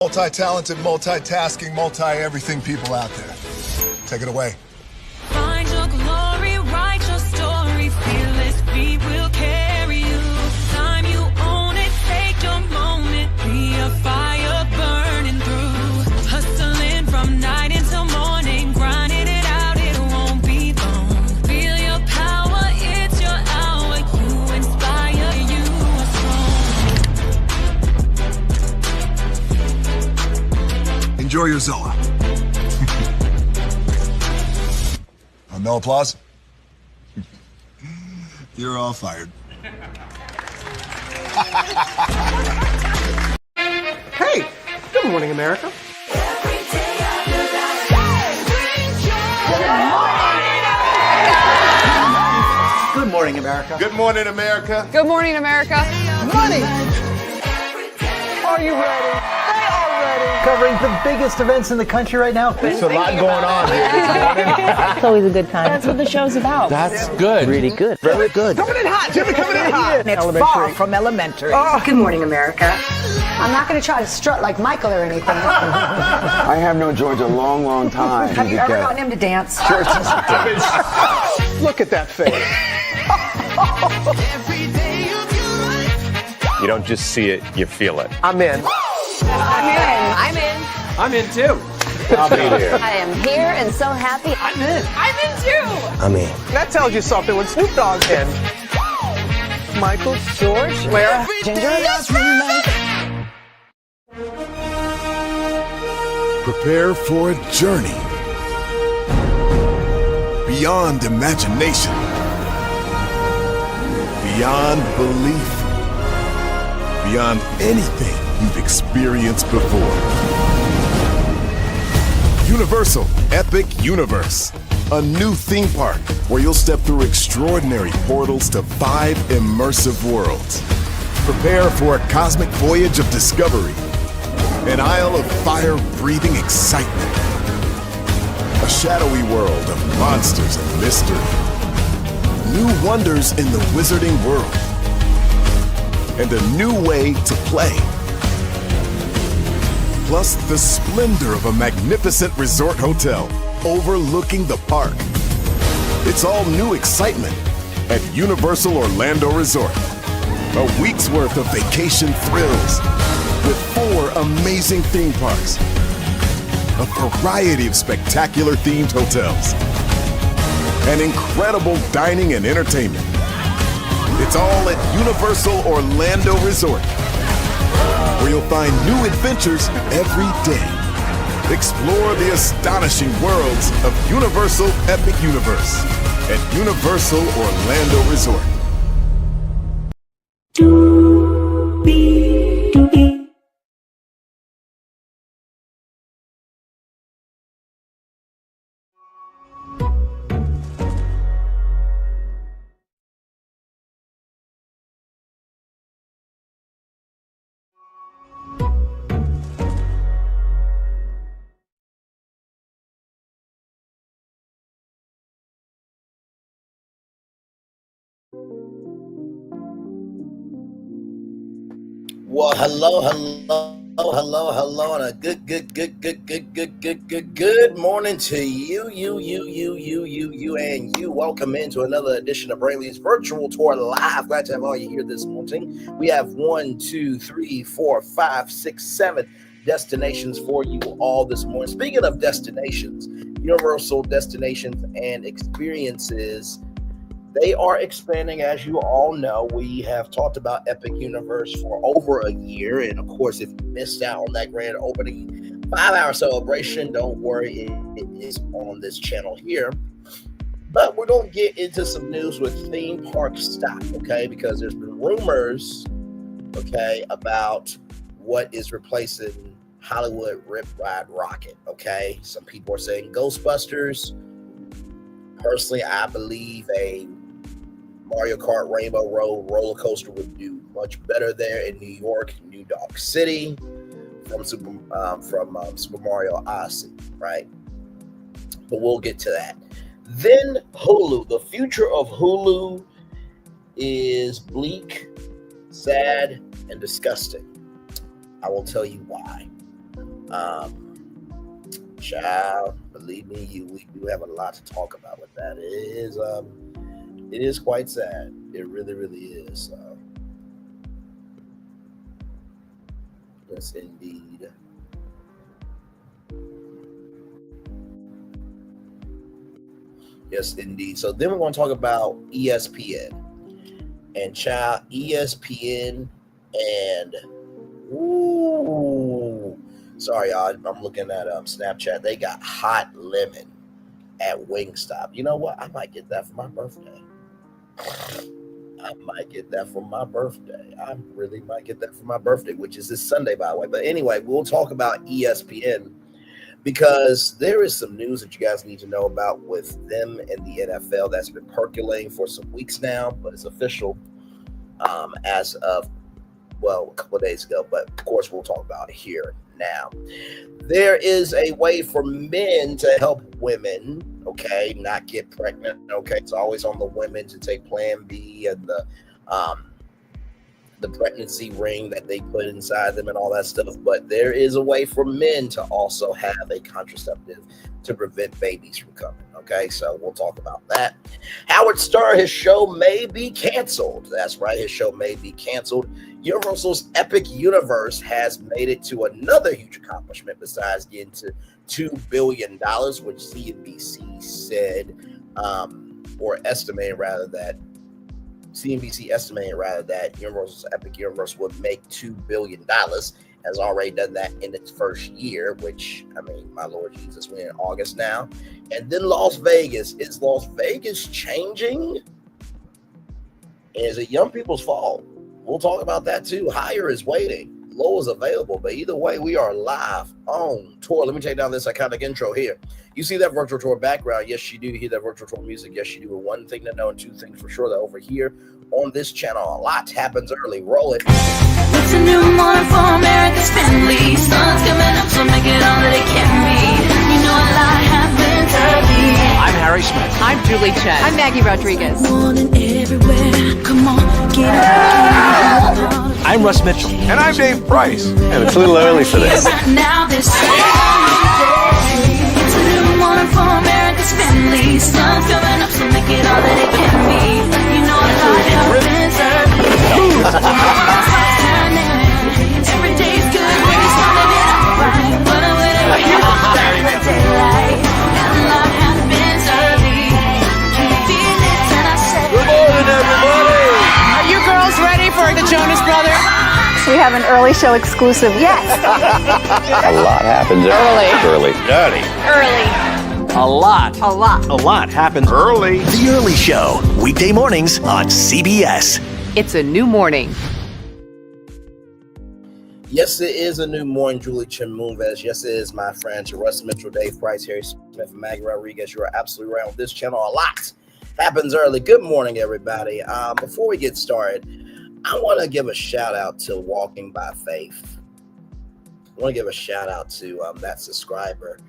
Multi-talented, multitasking, multi-everything people out there. Take it away. Find your glory, write your story, fearless feet will carry you. Time you own it, take your moment, be a fire burning through. Hustling from night until morning, grinding it out, it won't be long. Feel your power, it's your hour, you inspire, you are strong. Enjoy your Zoa. No applause? You're all fired. Hey, good morning, America. Good morning, America. Good morning, America. Good morning, America. Money! Are you ready? They are ready. Covering the biggest events in the country right now. There's a lot going on here this morning. It's always a good time. That's what the show's about. That's good. Really good. Very good. Coming in hot, Jimmy, coming in hot. It's far from elementary. Good morning, America. I'm not going to try to strut like Michael or anything. I have known George a long, long time. Have you ever gotten him to dance? Church is Look at that face. You don't just see it, you feel it. I'm in. I'm in. I'm in too. I'll be there. I am here and so happy. I'm in. I'm in too. I'm in. That tells you something when Snoop Dogg's in. Michael, George, Lara, Ginger. Prepare for a journey beyond imagination, beyond belief, beyond anything you've experienced before. Universal Epic Universe, a new theme park where you'll step through extraordinary portals to 5 immersive worlds. Prepare for a cosmic voyage of discovery, an isle of fire-breathing excitement, a shadowy world of monsters and mystery, new wonders in the wizarding world, and a new way to play. Plus the splendor of a magnificent resort hotel overlooking the park. It's all new excitement at Universal Orlando Resort. A week's worth of vacation thrills with 4 amazing theme parks, a variety of spectacular themed hotels, and incredible dining and entertainment. It's all at Universal Orlando Resort, where you'll find new adventures every day. Explore the astonishing worlds of Universal Epic Universe at Universal Orlando Resort. Well, hello, and a good morning to you, and you. Welcome into another edition of Brainley's Virtual Tour Live. Glad to have all you here this morning. We have 1, 2, 3, 4, 5, 6, 7 destinations for you all this morning. Speaking of destinations, Universal destinations and experiences, they are expanding, as you all know. We have talked about Epic Universe for over a year. And of course, if you missed out on that grand opening 5-hour celebration, don't worry, it is on this channel here. But we're going to get into some news with theme park stock, okay? Because there's been rumors, okay, about what is replacing Hollywood Rip Ride Rocket, okay? Some people are saying Ghostbusters. Personally, I believe a Mario Kart Rainbow Road roller coaster would do much better there in New York, New Dog City, from Super Mario Odyssey, right? But we'll get to that. Then Hulu. The future of Hulu is bleak, sad, and disgusting. I will tell you why. Child, believe me, we do have a lot to talk about with that. It is quite sad. It really, really is. Yes, indeed. Yes, indeed. So then we're going to talk about ESPN. And child, ESPN and sorry, y'all. I'm looking at Snapchat. They got hot lemon at Wingstop. You know what? I might get that for my birthday. I really might get that for my birthday, which is this Sunday, by the way. But anyway, we'll talk about ESPN because there is some news that you guys need to know about with them and the NFL that's been percolating for some weeks now, but it's official as of, well, a couple of days ago. But of course, we'll talk about it here now. There is a way for men to help women, okay, not get pregnant. Okay, it's always on the women to take Plan B and the pregnancy ring that they put inside them and all that stuff. But there is a way for men to also have a contraceptive to prevent babies from coming. Okay, so we'll talk about that. Howard Stern, his show may be canceled. That's right, his show may be canceled. Universal's Epic Universe has made it to another huge accomplishment besides getting to $2 billion, which CNBC said, or estimated rather, that CNBC estimated rather that Universal's Epic Universe would make $2 billion, has already done that in its first year, which, I mean, my Lord Jesus, we're in August now. And then Las Vegas. Is Las Vegas changing? Is it young people's fault? We'll talk about that too. Higher is waiting. Low is available. But either way, we are live on tour. Let me take down this iconic intro here. You see that virtual tour background? Yes, you do. You hear that virtual tour music? Yes, you do. But one thing to know and two things for sure, that over here on this channel, a lot happens early. Roll it. It's a new morning for America's family. Sun's coming up, so make it all that it can be. You know a lot happens early. I'm Harry Smith. I'm Julie Chen. I'm Maggie Rodriguez. Morning everywhere. Come on, get up. I'm Russ Mitchell. And I'm Dave Price. And it's a little early for this. Right now, this it's a new morning for America's family. Sun's coming up, so make it all that it can be. You know a lot happens early. Every day's good when you started it out right. But whatever happens in the daylight, and a lot happens early. Can you feel it? And I say, Good morning, everybody. Are you girls ready for the Jonas Brothers? We have an early show exclusive. Yes. A lot happens early. A lot happens Early. The Early Show, weekday mornings on CBS. It's a new morning. Yes, it is a new morning. Julie Chen Moonves. Yes, it is, my friends. Russ Mitchell, Dave Price, Harry Smith, and Maggie Rodriguez. You are absolutely right on this channel. A lot happens early. Good morning, everybody. Before we get started, I want to give a shout out to Walking by Faith. I want to give a shout out to that subscriber.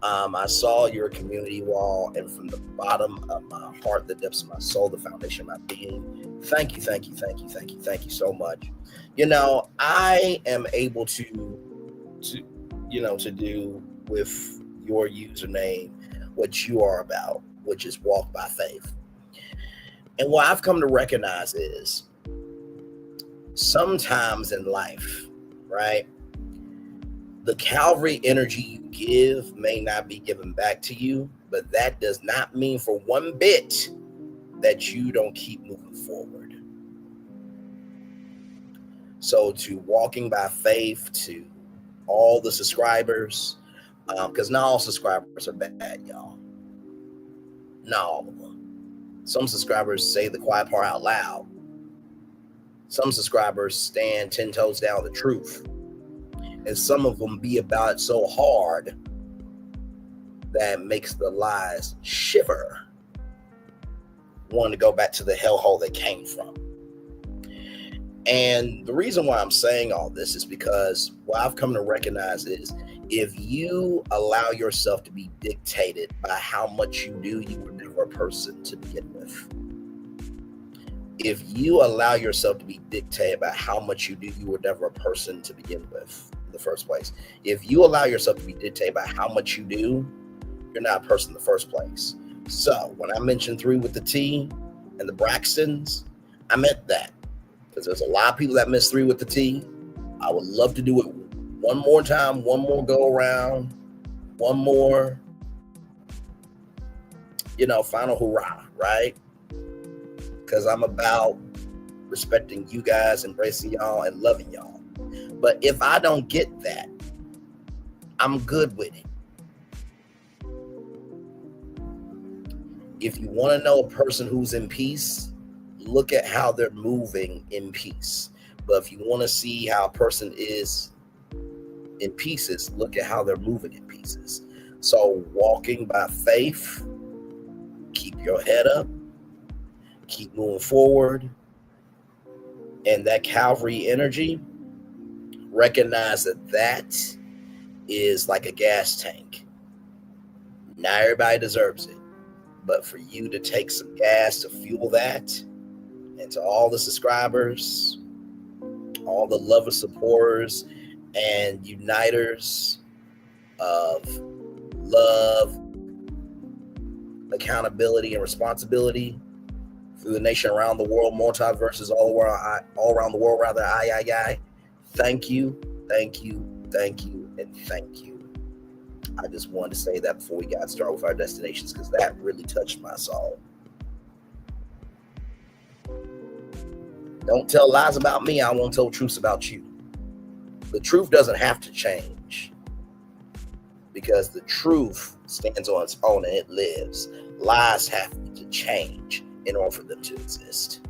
I saw your community wall, and from the bottom of my heart, the depths of my soul, the foundation of my being, thank you so much. You know, I am able to do with your username what you are about, which is walk by faith. And what I've come to recognize is sometimes in life, right, the Calvary energy you give may not be given back to you, but that does not mean for one bit that you don't keep moving forward. So to Walking by Faith, to all the subscribers, because not all subscribers are bad, y'all. Not all of them. Some subscribers say the quiet part out loud. Some subscribers stand 10 toes down the truth. And some of them be about it so hard that makes the lies shiver, wanting to go back to the hellhole they came from. And the reason why I'm saying all this is because what I've come to recognize is if you allow yourself to be dictated by how much you do, you were never a person to begin with. If you allow yourself to be dictated by how much you do, you were never a person to begin with. the first place. If you allow yourself to be dictated by how much you do, you're not a person in the first place. So when I mentioned 3 with the T and the Braxtons, I meant that. Because there's a lot of people that miss 3 with the T. I would love to do it one more time, one more go around, one more, final hurrah, right? Because I'm about respecting you guys, embracing y'all, and loving y'all. But if I don't get that, I'm good with it. If you want to know a person who's in peace, look at how they're moving in peace. But if you want to see how a person is in pieces, look at how they're moving in pieces. So walking by faith, keep your head up, keep moving forward. And that Calvary energy, recognize that is like a gas tank. Not everybody deserves it. But for you to take some gas to fuel that, and to all the subscribers, all the lovers, supporters, and uniters of love, accountability, and responsibility through the nation, around the world, multiverses all around the world, rather, thank you, thank you, thank you, and thank you. I just wanted to say that before we got started with our destinations, because that really touched my soul. Don't tell lies about me. I won't tell truths about you. The truth doesn't have to change, because the truth stands on its own and it lives. Lies have to change in order for them to exist.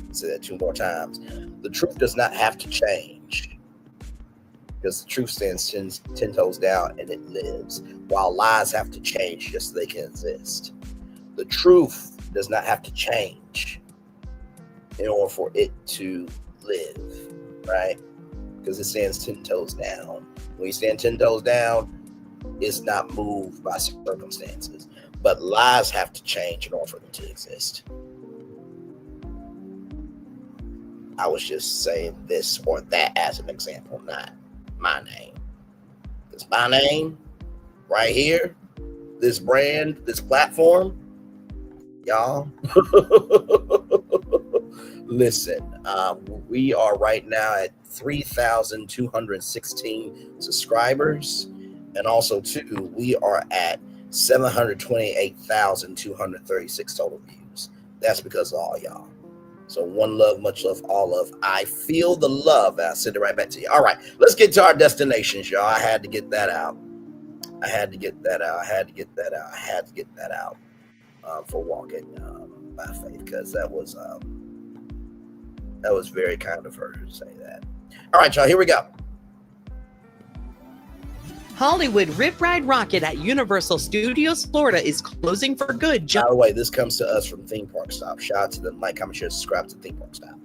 I'll say that 2 more times. The truth does not have to change, because the truth stands 10 toes down and it lives, while lies have to change just so they can exist. The truth does not have to change in order for it to live, right? Because it stands 10 toes down. When you stand 10 toes down, it's not moved by circumstances. But lies have to change in order for them to exist. I was just saying this or that as an example, not my name. It's my name right here, this brand, this platform, y'all. Listen, we are right now at 3,216 subscribers, and also too, we are at 728,236 total views. That's because of all y'all. So one love, much love, all love. I feel the love. I'll send it right back to you. All right, let's get to our destinations, y'all. I had to get that out. For walking by faith, because that was very kind of her to say that. All right, y'all, here we go. Hollywood Rip Ride Rocket at Universal Studios Florida is closing for good. By the way, this comes to us from Theme Park Stop. Shout out to them. Like, comment, share, subscribe to Theme Park Stop.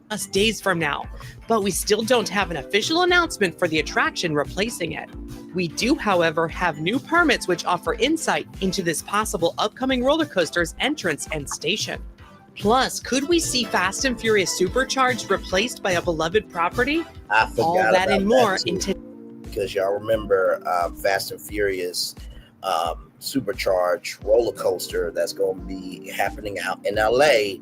Just days from now, but we still don't have an official announcement for the attraction replacing it. We do, however, have new permits which offer insight into this possible upcoming roller coaster's entrance and station. Plus, could we see Fast and Furious Supercharged replaced by a beloved property? I forgot all that and more into. Because y'all remember Fast and Furious Supercharged roller coaster that's going to be happening out in LA.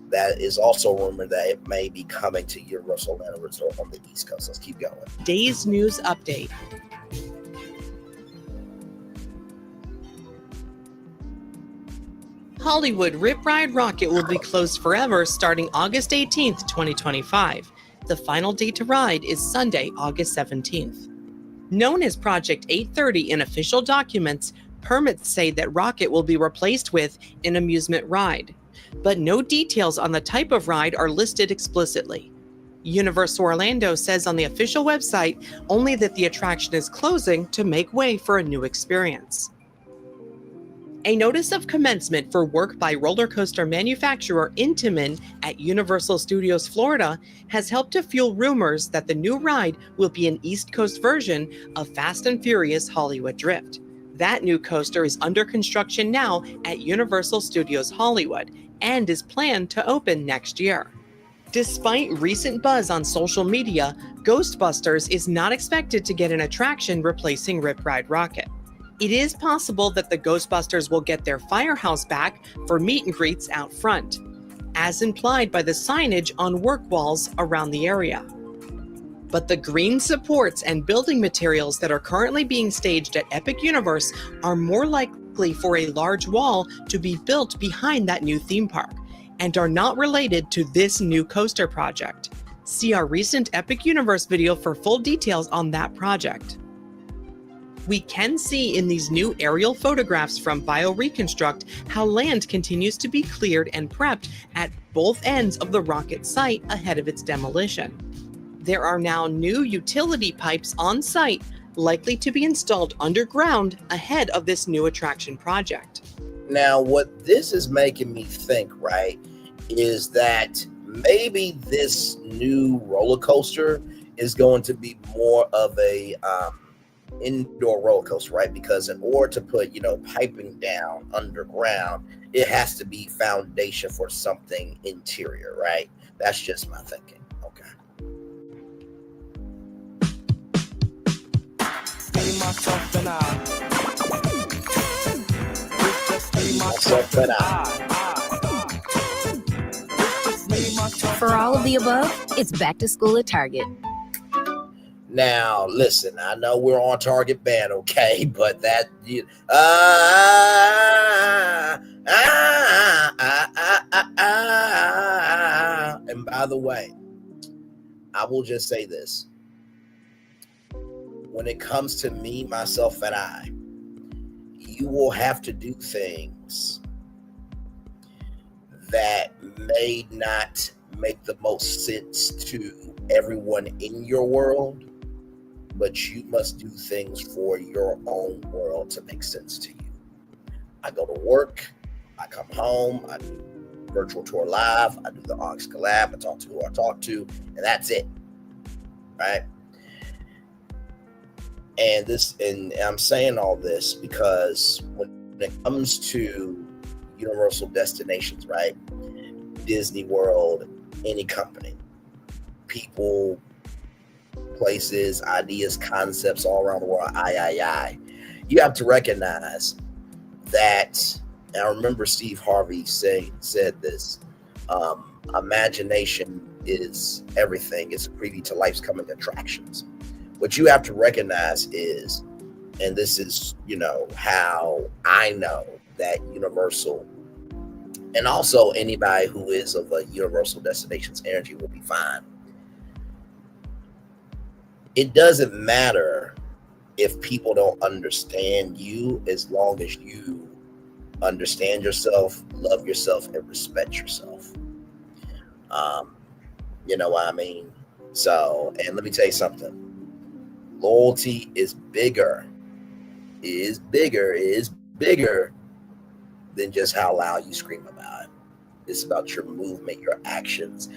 That is also rumored that it may be coming to Universal Orlando Resort on the East Coast. Let's keep going. Day's news update. Hollywood Rip Ride Rocket will be closed forever starting August 18th, 2025. The final date to ride is Sunday, August 17th. Known as Project 830 in official documents, permits say that Rocket will be replaced with an amusement ride, but no details on the type of ride are listed explicitly. Universal Orlando says on the official website only that the attraction is closing to make way for a new experience. A notice of commencement for work by roller coaster manufacturer Intamin at Universal Studios Florida has helped to fuel rumors that the new ride will be an East Coast version of Fast and Furious Hollywood Drift. That new coaster is under construction now at Universal Studios Hollywood and is planned to open next year. Despite recent buzz on social media, Ghostbusters is not expected to get an attraction replacing Rip Ride Rockit. It is possible that the Ghostbusters will get their firehouse back for meet and greets out front, as implied by the signage on work walls around the area. But the green supports and building materials that are currently being staged at Epic Universe are more likely for a large wall to be built behind that new theme park, and are not related to this new coaster project. See our recent Epic Universe video for full details on that project. We can see in these new aerial photographs from BioReconstruct how land continues to be cleared and prepped at both ends of the rocket site ahead of its demolition. There are now new utility pipes on site, likely to be installed underground ahead of this new attraction project. Now, what this is making me think, right, is that maybe this new roller coaster is going to be more of a indoor roller coaster, right? Because in order to put, piping down underground, it has to be foundation for something interior, right? That's just my thinking. Okay. Myself and I. For all of the above, it's back to school at Target. Now, listen, I know we're on Target ban, okay, but that and by the way, I will just say this. When it comes to me, myself, and I, you will have to do things that may not make the most sense to everyone in your world, but you must do things for your own world to make sense to you. I go to work, I come home, I do virtual tour live, I do the Onyx collab, I talk to who I talk to, and that's it, right? And I'm saying all this because when it comes to Universal destinations, right? Disney World, any company, people, places, ideas, concepts all around the world, you have to recognize that, and I remember Steve Harvey said this, imagination is everything. It's a preview to life's coming attractions. What you have to recognize is, and this is, how I know that Universal, and also anybody who is of a Universal Destinations energy will be fine. It doesn't matter if people don't understand you, as long as you understand yourself, love yourself, and respect yourself. You know what I mean? So, and let me tell you something. Loyalty is bigger than just how loud you scream about it. It's about your movement, your actions,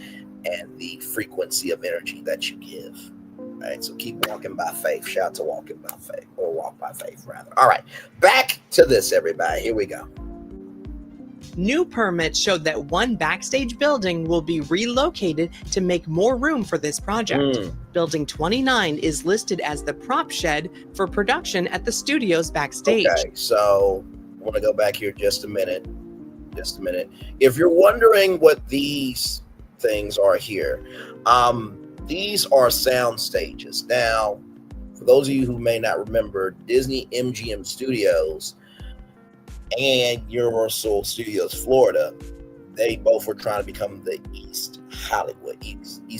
and the frequency of energy that you give. All right, so keep walking by faith. Shout out to walking by faith, or walk by faith, rather. All right, back to this, everybody. Here we go. New permits showed that one backstage building will be relocated to make more room for this project. Building 29 is listed as the prop shed for production at the studio's backstage. Okay, so I want to go back here just a minute. If you're wondering what these things are here, these are sound stages. Now, for those of you who may not remember, Disney MGM Studios and Universal Studios Florida, they both were trying to become the East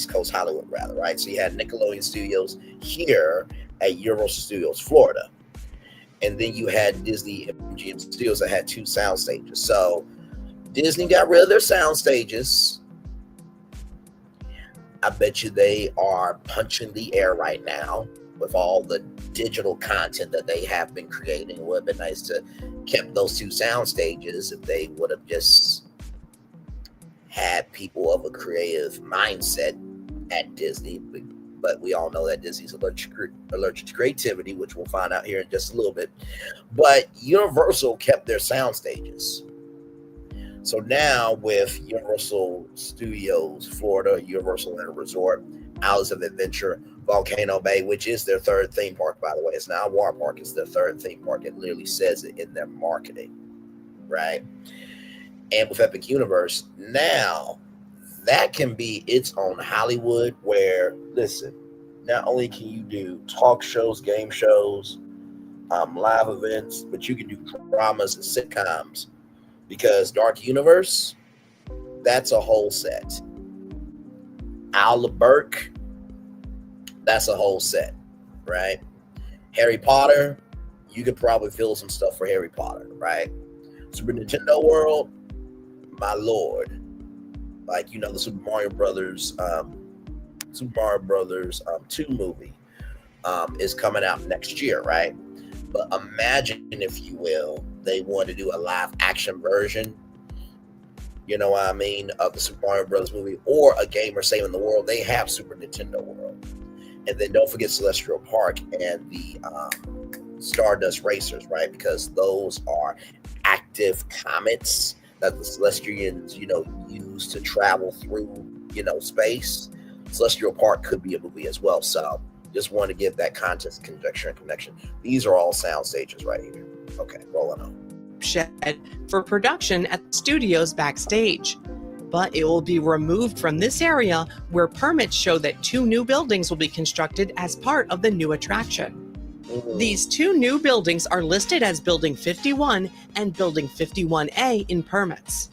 Coast Hollywood, rather, right? So you had Nickelodeon Studios here at Universal Studios Florida, and then you had Disney MGM Studios that had two sound stages. So Disney got rid of their sound stages. I bet you they are punching the air right now with all the digital content that they have been creating. It would have been nice to kept those two sound stages if they would have just had people of a creative mindset at Disney. But we all know that Disney's allergic to creativity, which we'll find out here in just a little bit. But Universal kept their sound stages. So now with Universal Studios Florida, Universal Land Resort, Islands of Adventure, Volcano Bay, which is their third theme park, by the way. It's not a water park, it's their third theme park. It literally says it in their marketing, right? And with Epic Universe, now that can be its own Hollywood where, listen, not only can you do talk shows, game shows, live events, but you can do dramas and sitcoms, because Dark Universe, that's a whole set. Owl Burke, that's a whole set, right? Harry Potter, you could probably fill some stuff for Harry Potter, right? Super Nintendo World, my lord, like, you know, the Super Mario Brothers 2 movie is coming out next year, right? But imagine, if you will, they want to do a live action version, you know what I mean, of the Super Mario Brothers movie, or a game or saving the world. They have Super Nintendo World. And then don't forget Celestial Park and the Stardust Racers, right? Because those are active comets that the Celestians, you know, use to travel through, you know, space. Celestial Park could be a movie as well. So just want to give that context, conjecture, and connection. These are all sound stages right here. Okay, rolling on. Shed for production at the studios backstage, but it will be removed from this area where permits show that 2 new buildings will be constructed as part of the new attraction. These 2 new buildings are listed as Building 51 and Building 51A in permits.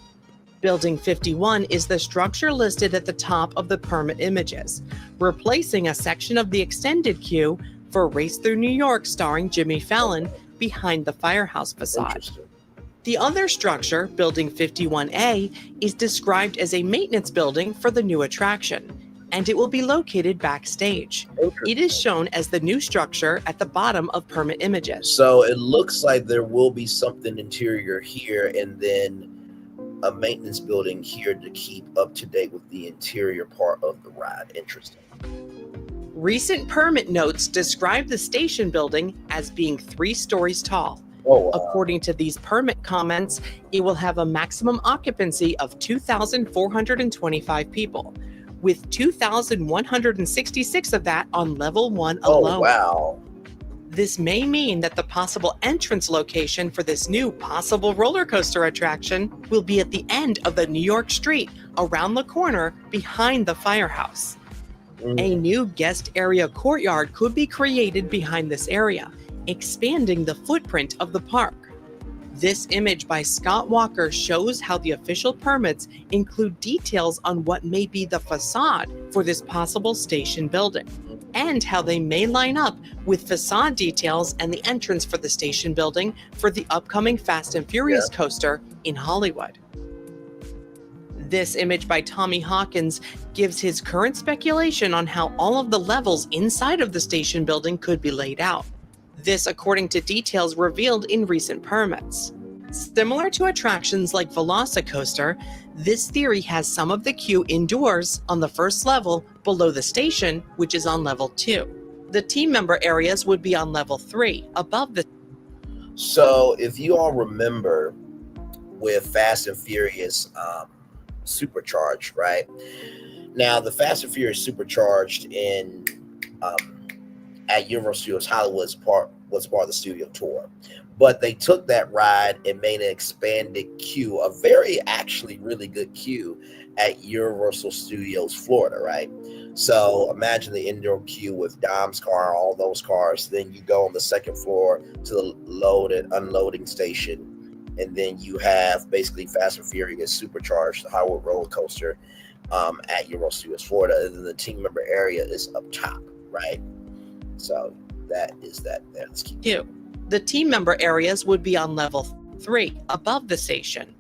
Building 51 is the structure listed at the top of the permit images, replacing a section of the extended queue for Race Through New York starring Jimmy Fallon behind the firehouse facade. The other structure, Building 51A, is described as a maintenance building for the new attraction, and it will be located backstage. It is shown as the new structure at the bottom of permit images. So it looks like there will be something interior here, and then a maintenance building here to keep up to date with the interior part of the ride. Interesting. Recent permit notes describe the station building as being 3 stories tall. Oh, wow. According to these permit comments, it will have a maximum occupancy of 2,425 people, with 2,166 of that on level 1 alone. Oh, wow. This may mean that the possible entrance location for this new possible roller coaster attraction will be at the end of the New York street, around the corner behind the firehouse. A new guest area courtyard could be created behind this area, expanding the footprint of the park. This image by Scott Walker shows how the official permits include details on what may be the facade for this possible station building, and how they may line up with facade details and the entrance for the station building for the upcoming Fast and Furious coaster in Hollywood. This image by Tommy Hawkins gives his current speculation on how all of the levels inside of the station building could be laid out. This according to details revealed in recent permits. Similar to attractions like Velocicoaster, this theory has some of the queue indoors on the first level below the station, which is on level 2. The team member areas would be on level 3, above the... So if you all remember with Fast and Furious Supercharged, right? Now the Fast and Furious Supercharged in at Universal Studios Hollywood was part of the studio tour, but they took that ride and made an expanded queue, a very actually really good queue at Universal Studios Florida, right? So imagine the indoor queue with Dom's car, all those cars. Then you go on the second floor to the load and unloading station, and then you have basically Fast and Furious Supercharged, the Hollywood roller coaster at Universal Studios Florida, and then the team member area is up top, right? So that is that there. Let's keep queue. The team member areas would be on level 3, above the station.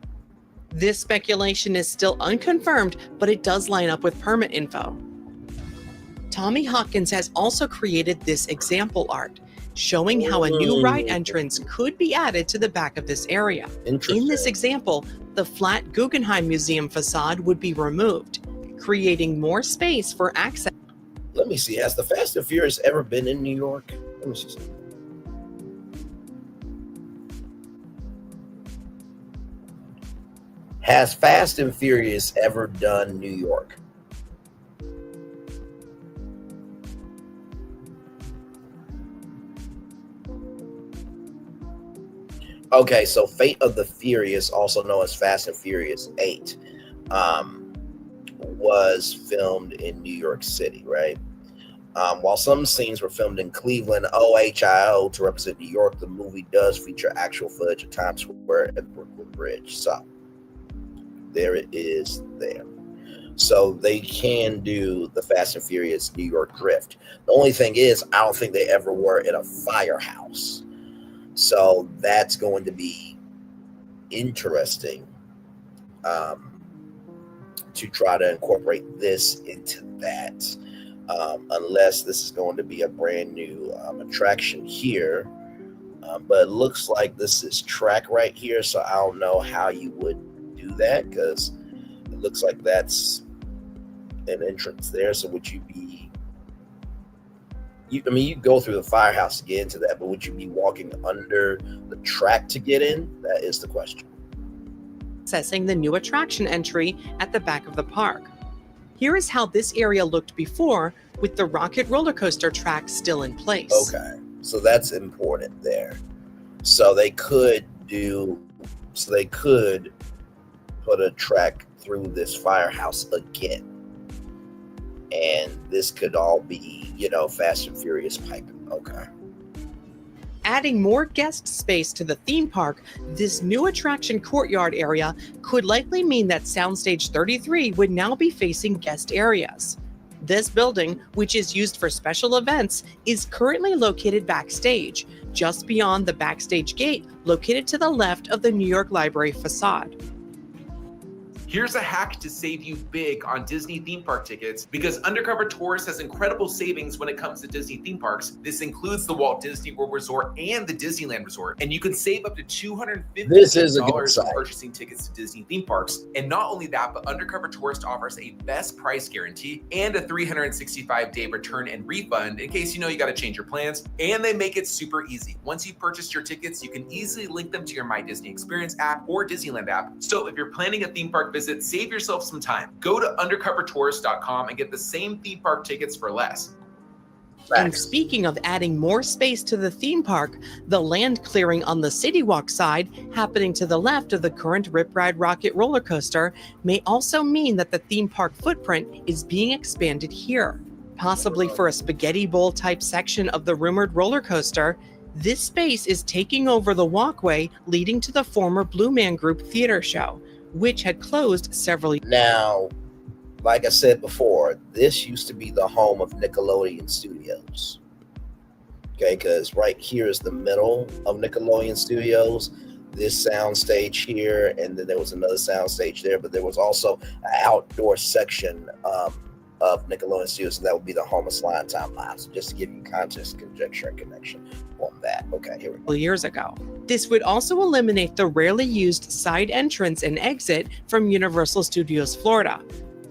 This speculation is still unconfirmed, but it does line up with permit info. Tommy Hawkins has also created this example art, showing how a new ride entrance could be added to the back of this area. In this example, the flat Guggenheim Museum facade would be removed, creating more space for access. Let me see. Has the Fast and Furious ever been in New York? Let me see something. Has Fast and Furious ever done New York? Okay, so Fate of the Furious, also known as Fast and Furious 8, was filmed in New York City, right? While some scenes were filmed in Cleveland, OHIO, to represent New York, the movie does feature actual footage of Times Square and Brooklyn Bridge. So there it is there. So they can do the Fast and Furious New York Drift. The only thing is, I don't think they ever were in a firehouse. So that's going to be interesting to try to incorporate this into that. Unless this is going to be a brand new attraction here. But it looks like this is track right here, so I don't know how you would do that, because it looks like that's an entrance there. So would you be, you go through the firehouse to get into that, but would you be walking under the track to get in? That is the question. Accessing the new attraction entry at the back of the park. Here is how this area looked before, with the Rocket roller coaster track still in place. Okay, so that's important there. So they could put a track through this firehouse again, and this could all be, Fast and Furious piping. Okay. Adding more guest space to the theme park, this new attraction courtyard area could likely mean that Soundstage 33 would now be facing guest areas. This building, which is used for special events, is currently located backstage, just beyond the backstage gate located to the left of the New York Library facade. Here's a hack to save you big on Disney theme park tickets, because Undercover Tourist has incredible savings when it comes to Disney theme parks. This includes the Walt Disney World Resort and the Disneyland Resort, and you can save up to $250 when purchasing tickets to Disney theme parks. And not only that, but Undercover Tourist offers a best price guarantee and a 365-day return and refund in case you got to change your plans. And they make it super easy. Once you've purchased your tickets, you can easily link them to your My Disney Experience app or Disneyland app. So if you're planning a theme park visit, save yourself some time. Go to undercovertourist.com and get the same theme park tickets for less. And speaking of adding more space to the theme park, the land clearing on the City Walk side, happening to the left of the current Rip Ride Rockit roller coaster, may also mean that the theme park footprint is being expanded here. Possibly for a spaghetti bowl type section of the rumored roller coaster, this space is taking over the walkway leading to the former Blue Man Group theater show, which had closed several years. Now, like I said before, this used to be the home of Nickelodeon Studios. Okay, because right here is the middle of Nickelodeon Studios. This soundstage here, and then there was another soundstage there, but there was also an outdoor section of Nickelodeon Studios, and that would be the home of Slime Time Live. So just to give you context, conjecture, and connection on that. Okay, here we go. Years ago. This would also eliminate the rarely used side entrance and exit from Universal Studios Florida,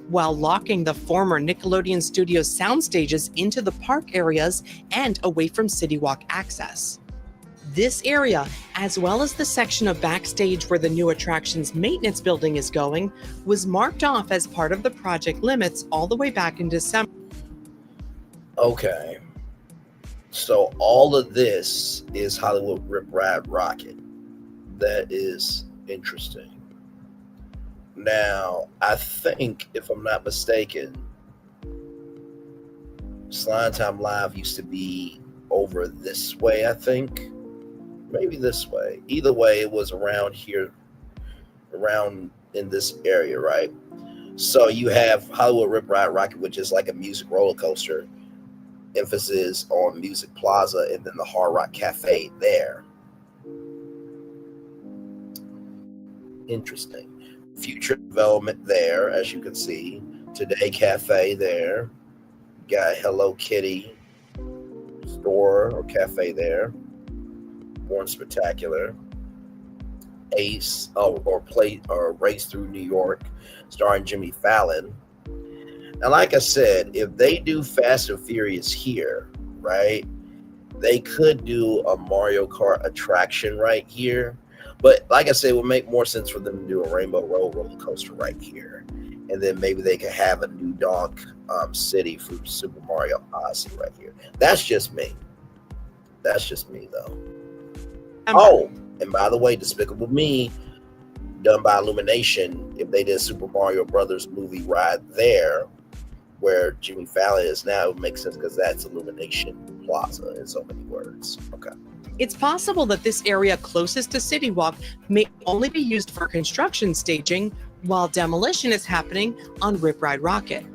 while locking the former Nickelodeon Studios sound stages into the park areas and away from City Walk access. This area, as well as the section of backstage where the new attractions maintenance building is going, was marked off as part of the project limits all the way back in December. Okay. So all of this is Hollywood Rip Ride Rockit. That is interesting. Now, I think, if I'm not mistaken, Slime Time Live used to be over this way, I think. Maybe this way. Either way, it was around here, around in this area, right? So you have Hollywood Rip Ride Rockit, which is like a music roller coaster. Emphasis on Music Plaza, and then the Hard Rock Cafe there. Interesting. Future development there, as you can see. Today Cafe there. Got Hello Kitty store or cafe there. Born Spectacular. Ace or Race Through New York, starring Jimmy Fallon. And like I said, if they do Fast and Furious here, right, they could do a Mario Kart attraction right here. But like I said, it would make more sense for them to do a Rainbow Road roller coaster right here. And then maybe they could have a New Donk City from Super Mario Odyssey right here. That's just me. That's just me, though. Oh, and by the way, Despicable Me, done by Illumination, if they did Super Mario Brothers movie ride there, where Jimmy Fallon is now, it would make sense because that's Illumination Plaza in so many words. Okay. It's possible that this area closest to City Walk may only be used for construction staging while demolition is happening on Rip Ride Rockit.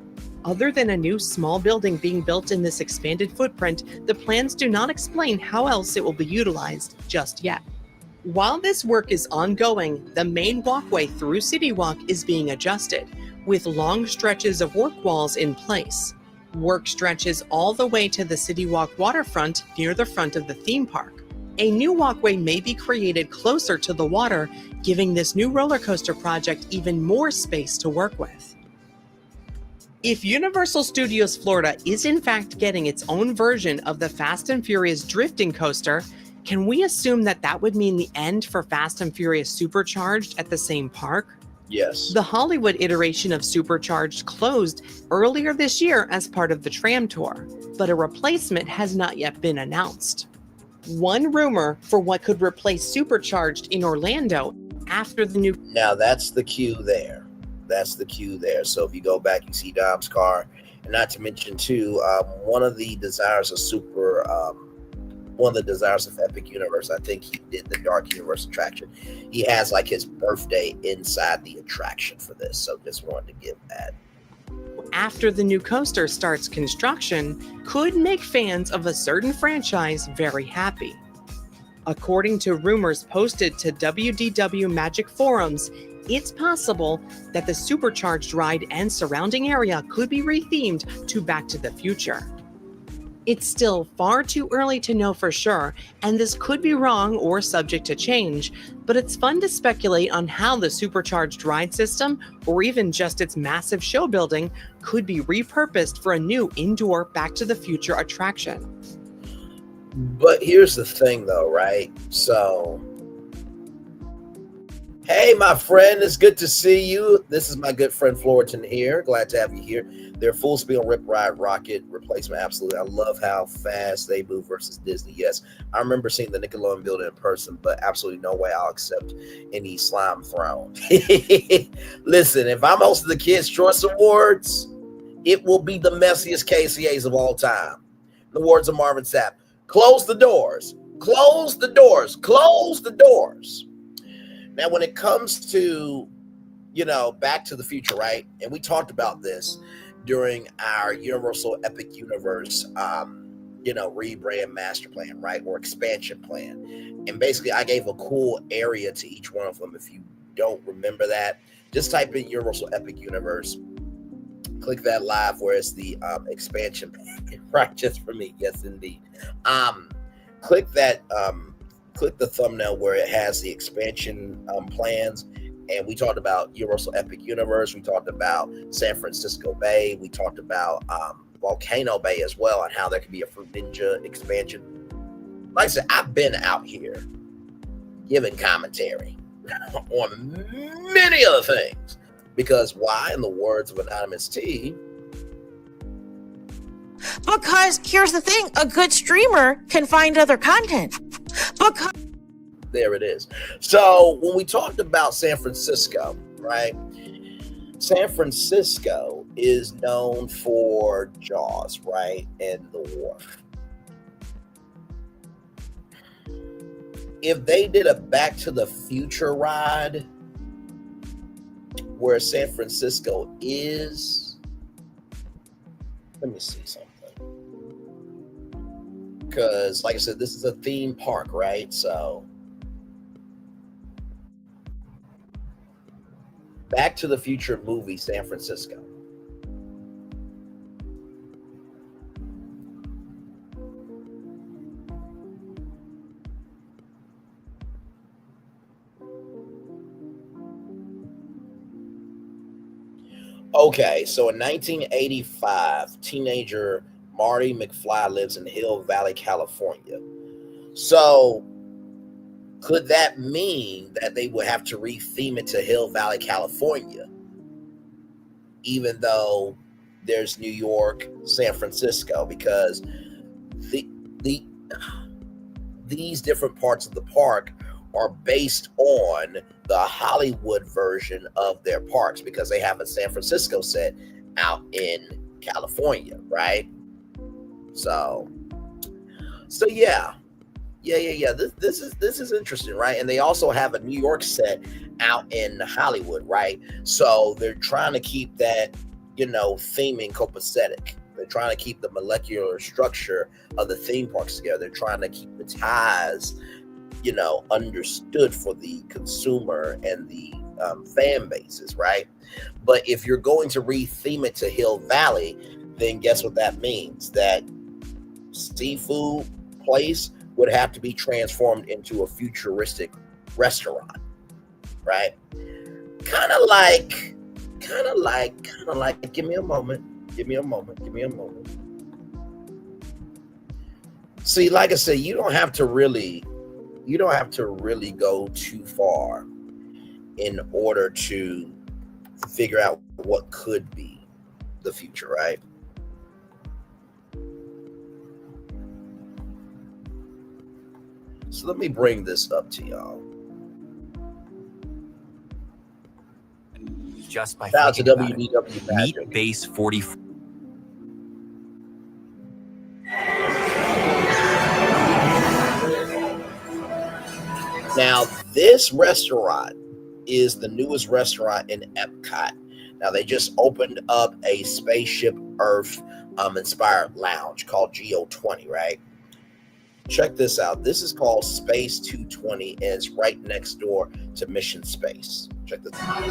Other than a new small building being built in this expanded footprint, the plans do not explain how else it will be utilized just yet. While this work is ongoing, the main walkway through City Walk is being adjusted, with long stretches of work walls in place. Work stretches all the way to the City Walk waterfront near the front of the theme park. A new walkway may be created closer to the water, giving this new roller coaster project even more space to work with. If Universal Studios Florida is in fact getting its own version of the Fast and Furious drifting coaster, can we assume that that would mean the end for Fast and Furious Supercharged at the same park? Yes. The Hollywood iteration of Supercharged closed earlier this year as part of the tram tour, but a replacement has not yet been announced. One rumor for what could replace Supercharged in Orlando after the new... Now that's the cue there. That's the cue there. So if you go back, you see Dom's car. And not to mention, too, one of the desires of Epic Universe, I think he did the Dark Universe attraction. He has like his birthday inside the attraction for this. So just wanted to give that. After the new coaster starts construction, could make fans of a certain franchise very happy. According to rumors posted to WDW Magic forums, it's possible that the Supercharged ride and surrounding area could be rethemed to Back to the Future. It's still far too early to know for sure, and this could be wrong or subject to change, but it's fun to speculate on how the Supercharged ride system, or even just its massive show building, could be repurposed for a new indoor Back to the Future attraction. But here's the thing though, right? So, hey, my friend, it's good to see you. This is my good friend Florian here. Glad to have you here. Their full speed on Rip Ride Rockit replacement, absolutely. I love how fast they move versus Disney. Yes, I remember seeing the Nickelodeon building in person, but absolutely no way I'll accept any slime thrown. Listen, if I'm hosting the Kids' Choice Awards, it will be the messiest KCAs of all time. In the words of Marvin Sapp, close the doors, close the doors, close the doors. Now, when it comes to, Back to the Future, right? And we talked about this during our Universal Epic Universe, rebrand master plan, right? Or expansion plan. And basically, I gave a cool area to each one of them. If you don't remember that, just type in Universal Epic Universe. Click that live where it's the expansion plan, right? Just for me. Yes, indeed. Click that, click the thumbnail where it has the expansion plans. And we talked about Universal Epic Universe. We talked about San Francisco Bay. We talked about Volcano Bay as well, and how there could be a Fruit Ninja expansion. Like I said, I've been out here giving commentary on many other things. Because why, in the words of Anonymous T? Because here's the thing, a good streamer can find other content. Because there it is. So when we talked about San Francisco, right? San Francisco is known for Jaws, right? And the Wharf. If they did a Back to the Future ride where San Francisco is, let me see something. Because, like I said, this is a theme park, right? So, Back to the Future movie, San Francisco. Okay, so in 1985, teenager Marty McFly lives in Hill Valley, California. So Could that mean that they would have to retheme it to Hill Valley, California, even though there's New York, San Francisco, because these different parts of the park are based on the Hollywood version of their parks, because they have a San Francisco set out in California, right? So yeah. This is interesting, right? And they also have a New York set out in Hollywood, right? So they're trying to keep that, theming copacetic. They're trying to keep the molecular structure of the theme parks together. They're trying to keep the ties, understood for the consumer and the fan bases, right? But if you're going to retheme it to Hill Valley, then guess what that means? That seafood place would have to be transformed into a futuristic restaurant, right? Kind of like, give me a moment. See, like I said, you don't have to really go too far in order to figure out what could be the future, right? So let me bring this up to y'all. Just by shout out to WDW Meat Base 44. Now, this restaurant is the newest restaurant in Epcot. Now, they just opened up a Spaceship Earth inspired lounge called GO20, right? Check this out. This is called Space 220, and it's right next door to Mission Space. Check this out.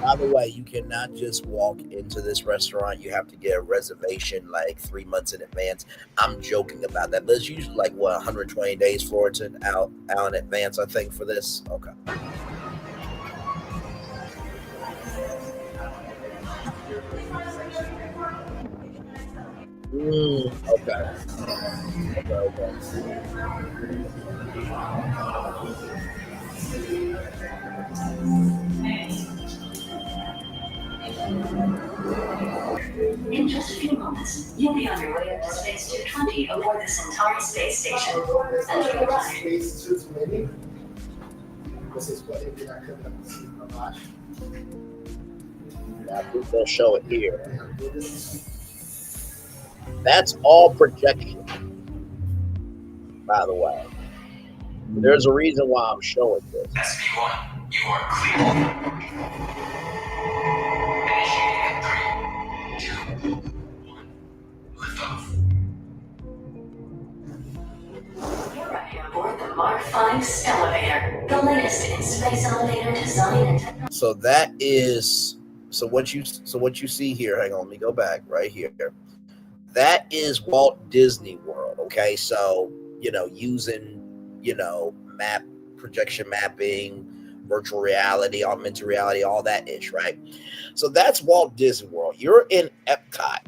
By the way, you cannot just walk into this restaurant. You have to get a reservation like 3 months in advance. I'm joking about that, but it's usually like 120 days, Florian, out in advance, I think, for this. Okay. Okay. In just a few moments, you'll be on your way up to Space 220 aboard the Centauri space station. Enter the ride. Space 220. Vocês podem virar a câmera para cima para baixo. They'll show it here. That's all projection, by the way. There's a reason why I'm showing this. SB1, you are clear. Initiating in 3, 2, 1, liftoff. You're ready aboard the Mark V Stellarator, the latest in space elevator design and technology. So that is what you see here. Hang on, let me go back right here. That is Walt Disney World. Okay, so using projection mapping, virtual reality, augmented reality, all that ish, right? So that's Walt Disney World. You're in Epcot,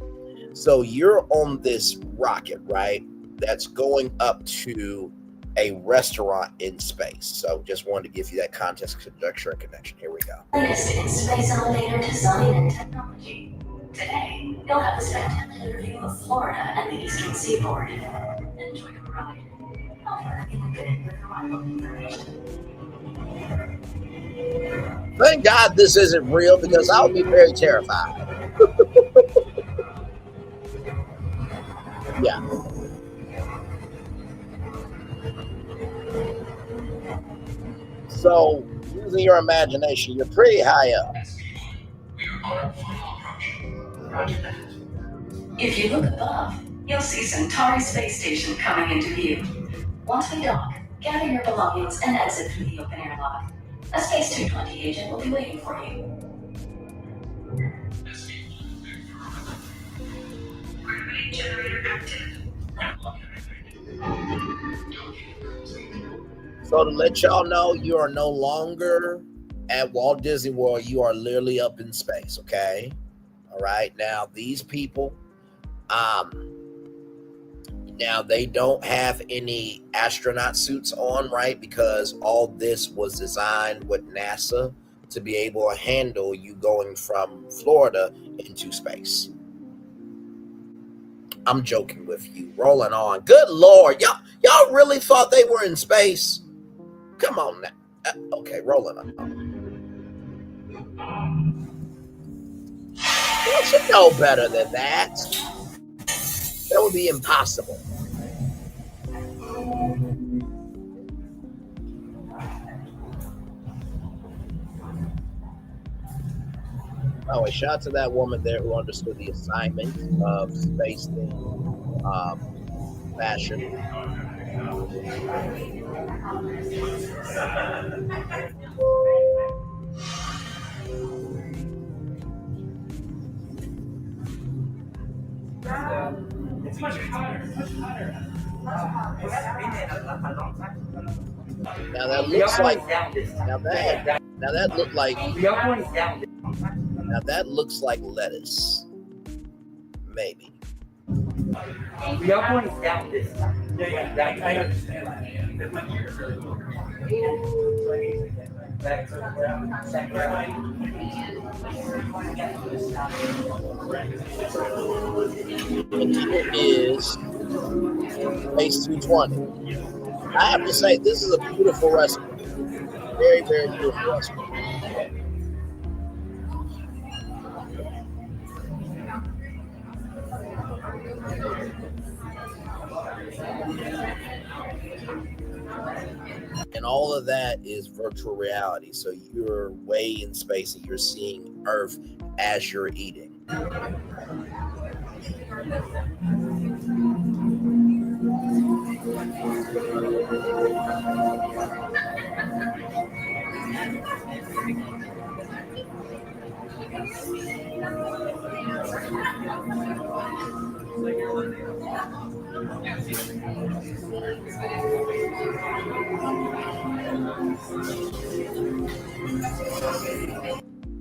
so you're on this rocket, right? That's going up to a restaurant in space. So just wanted to give you that context, conjecture, and connection. Here we go. Latest in space elevator design and technology. Today, you'll have a spectacular view of Florida and the eastern seaboard. Enjoy the ride. Thank God this isn't real, because I would be very terrified. Yeah. So, using your imagination, you're pretty high up. If you look above, you'll see Centauri space station coming into view. Once we dock, gather your belongings and exit through the open air lock. A Space 220 agent will be waiting for you. Gravity generator active. So to let y'all know, you are no longer at Walt Disney World. You are literally up in space, okay? All right. Now, these people, now they don't have any astronaut suits on, right? Because all this was designed with NASA to be able to handle you going from Florida into space. I'm joking with you. Rolling on. Good Lord. Y'all really thought they were in space? Come on now. Okay, rolling on. You should know better than that. That would be impossible. Oh, a shout out to that woman there who understood the assignment of space thing, fashion. It's much hotter. Now that looks like now that looks like lettuce. Maybe. We are going down this time. Yeah, I understand. And here is Space 220. I have to say, this is a beautiful restaurant. Very, very beautiful restaurant. And all of that is virtual reality. So you're way in space and you're seeing Earth as you're eating.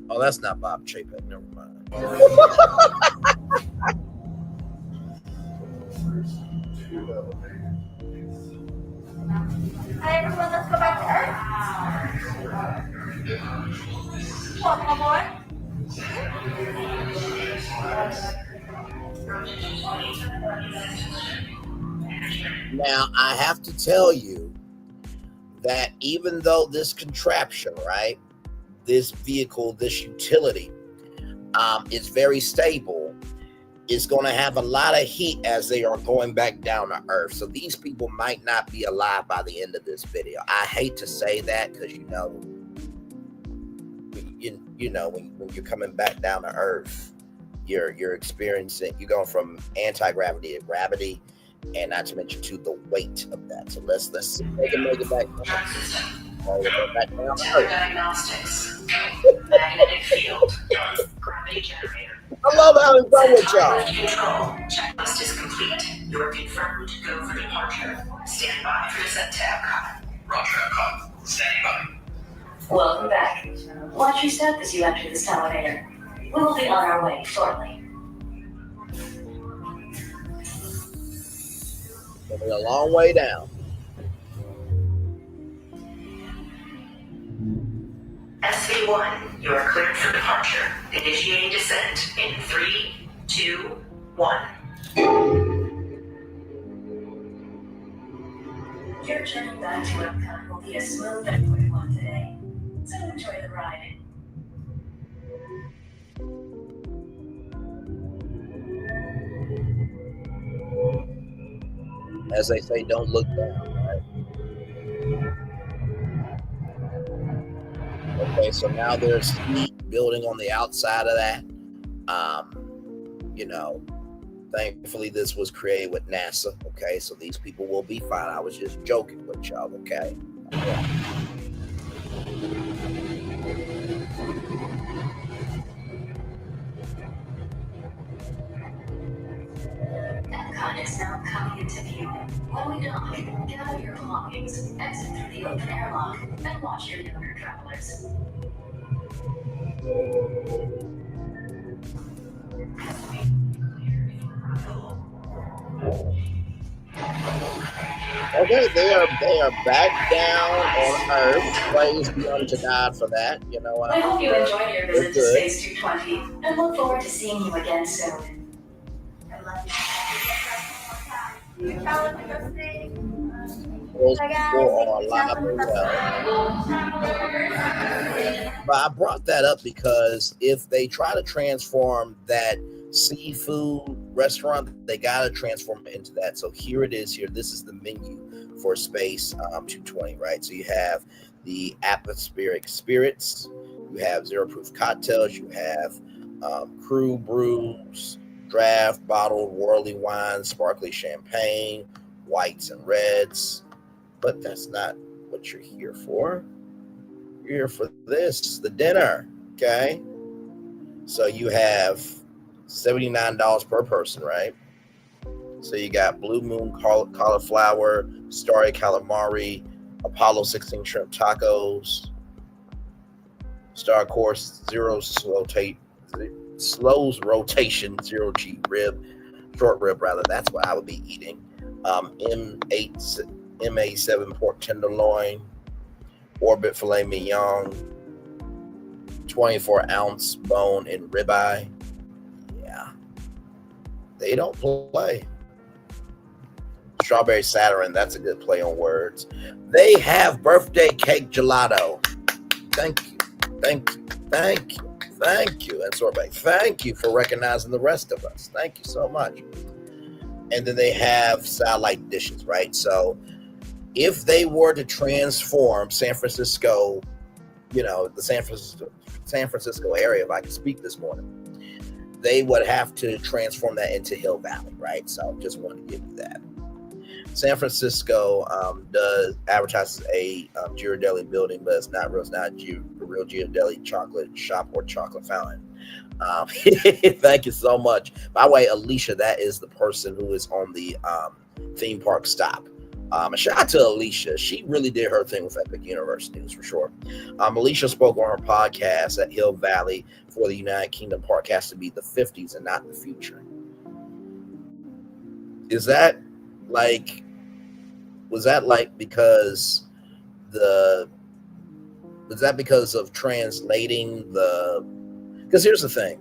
Oh, that's not Bob Chapek. Never mind. Hi everyone, let's go back to Earth. Welcome aboard. Now, I have to tell you that even though this contraption, right, this vehicle, this utility, is very stable, it's going to have a lot of heat as they are going back down to Earth. So these people might not be alive by the end of this video. I hate to say that because, you know, when you're coming back down to Earth, you're experiencing, you're going from anti-gravity to gravity, and not to mention to the weight of that. So let's make it back down. Diagnostics. Magnetic field. Gravity generator. I love having fun with y'all. Control. Checklist is complete. You're confirmed to go for departure. Stand by for descent to Epcot. Roger, Epcot. Standing by. Welcome back. Watch your step as you enter this elevator. We will be on our way shortly. It'll be a long way down. SV1, you are cleared for departure. Initiating descent in 3, 2, 1. Your journey back to Epcot will be a smooth and quick one today. So enjoy the ride. As they say, don't look down, right? Okay, so now there's heat building on the outside of that. Thankfully this was created with NASA. Okay, so these people will be fine. I was just joking with y'all. Okay. Epcot is now coming into view. When we dock, gather your belongings, exit through the open airlock, and watch your younger travelers. they are back down on Earth. Praise be unto God for that. You know, I hope you enjoyed your visit to Space 220 and look forward to seeing you again soon. Those people are alive and well. But I brought that up because if they try to transform that seafood restaurant, they got to transform it into that. So here it is. Here, this is the menu for Space 220, right? So you have the atmospheric spirits, you have zero proof cocktails, you have crew brews, draft, bottled, worldly wine, sparkly champagne, whites and reds. But that's not what you're here for. You're here for this, the dinner, okay? So you have $79 per person, right? So you got Blue Moon cauliflower, Starry calamari, Apollo 16 shrimp tacos, Star Course slows rotation 0G rib, short rib rather. That's what I would be eating. MA7 pork tenderloin, Orbit filet mignon, 24-ounce bone and ribeye. Yeah, they don't play. Strawberry Saturn, that's a good play on words. They have birthday cake gelato. Thank you. And sorbet. Thank you for recognizing the rest of us. Thank you so much. And then they have satellite dishes, right? So if they were to transform San Francisco, you know, the San Francisco area, if I could speak this morning, they would have to transform that into Hill Valley, right? So just want to give you that. San Francisco does advertises a Ghirardelli building, but it's not a real Ghirardelli chocolate shop or chocolate fountain. Thank you so much. By the way, Alicia, that is the person who is on the theme park stop. A shout out to Alicia. She really did her thing with Epic Universe News for sure. Alicia spoke on her podcast that Hill Valley for the United Kingdom park has to be the 50s and not the future. Was that because of translating because here's the thing.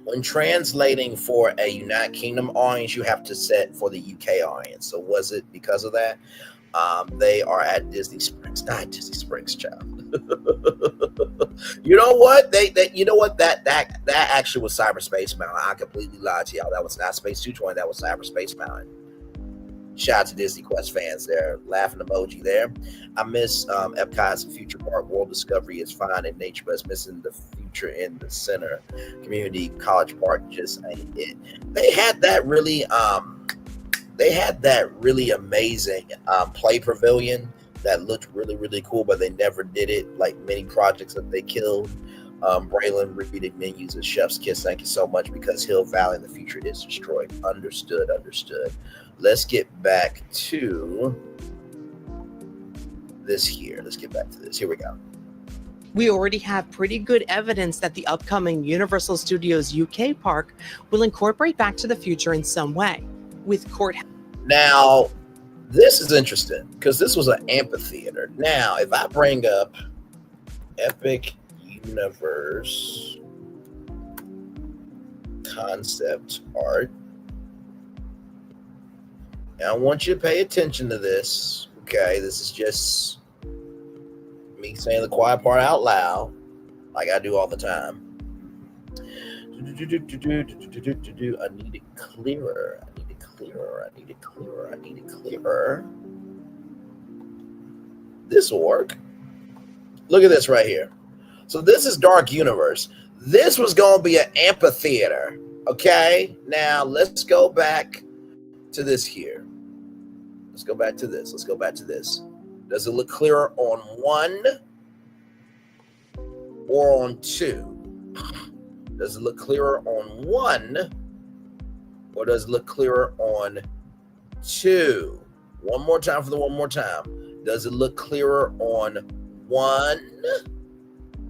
When translating for a United Kingdom audience, you have to set for the UK audience. So was it because of that? They are at Disney Springs, not Disney Springs, child. You know what? That actually was Cyberspace Mountain. I completely lied to y'all. That was not Space 220. That was Cyberspace Mountain. Shout out to Disney Quest fans there. Laughing emoji there. I miss Epcot's Future Park. World Discovery is fine in nature, but it's missing the future in the center. Community College Park just ain't it. They had that really amazing play pavilion that looked really, really cool, but they never did it. Like many projects that they killed. Braylon repeated menus and Chef's Kiss. Thank you so much, because Hill Valley in the future is destroyed. Understood. Let's get back to this here. Here we go. We already have pretty good evidence that the upcoming Universal Studios UK park will incorporate Back to the Future in some way. With courthouse. Now, this is interesting because this was an amphitheater. Now, if I bring up Epic Universe concept art, and I want you to pay attention to this. Okay, this is just me saying the quiet part out loud, like I do all the time. I need it clearer. This will work. Look at this right here. So this is Dark Universe. This was going to be an amphitheater. Okay, now let's go back to this here. Let's go back to this. Does it look clearer on 1 or on 2? Does it look clearer on 1 or does it look clearer on 2? One more time. Does it look clearer on 1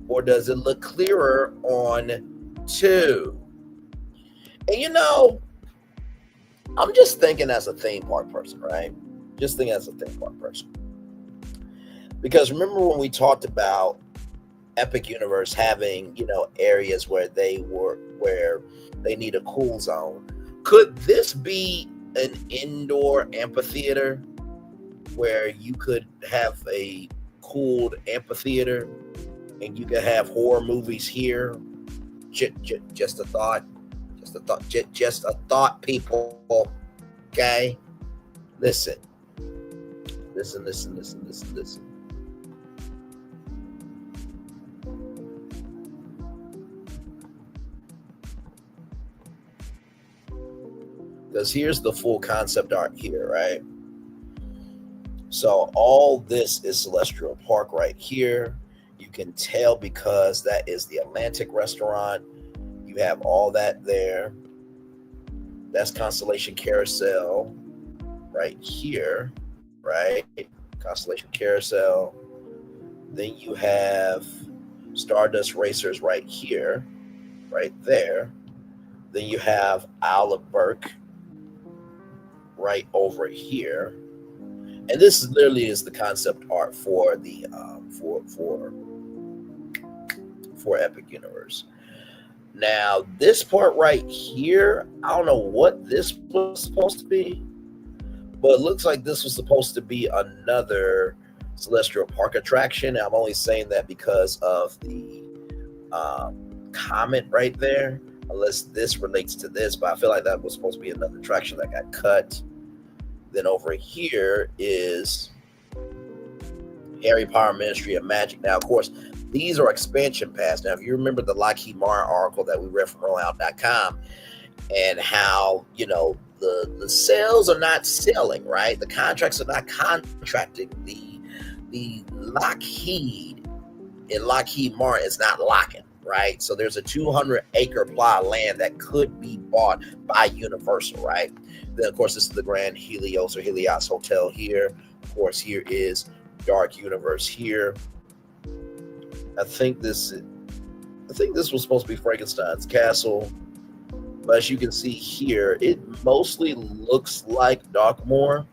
or does it look clearer on 2? And you know, I'm just thinking as a theme park person, right? Just think as a theme park person. Because remember when we talked about Epic Universe having, areas where they need a cool zone. Could this be an indoor amphitheater where you could have a cooled amphitheater and you could have horror movies here? Just a thought. Just a thought, people. Okay? Listen. Because here's the full concept art here, right? So all this is Celestial Park right here. You can tell because that is the Atlantic restaurant. You have all that there. That's Constellation Carousel right here, right? Constellation Carousel. Then you have Stardust Racers right here, right there. Then you have Isle of Berk right over here, and this is literally is the concept art for the for Epic Universe. Now this part right here, I don't know what this was supposed to be, but it looks like this was supposed to be another Celestial Park attraction. I'm only saying that because of the comment right there, unless this relates to this, but I feel like that was supposed to be another attraction that got cut. Then over here is Harry Potter Ministry of Magic. Now, of course, these are expansion pass. Now, if you remember the Lockheed Martin article that we read from rollout.com and how, the sales are not selling, right? The contracts are not contracting. The Lockheed in Lockheed Martin is not locking, right? So there's a 200-acre plot of land that could be bought by Universal, right? Then, of course, this is the Grand Helios or Helios Hotel here. Of course, here is Dark Universe here. I think this was supposed to be Frankenstein's Castle. But as you can see here, it mostly looks like Darkmoor.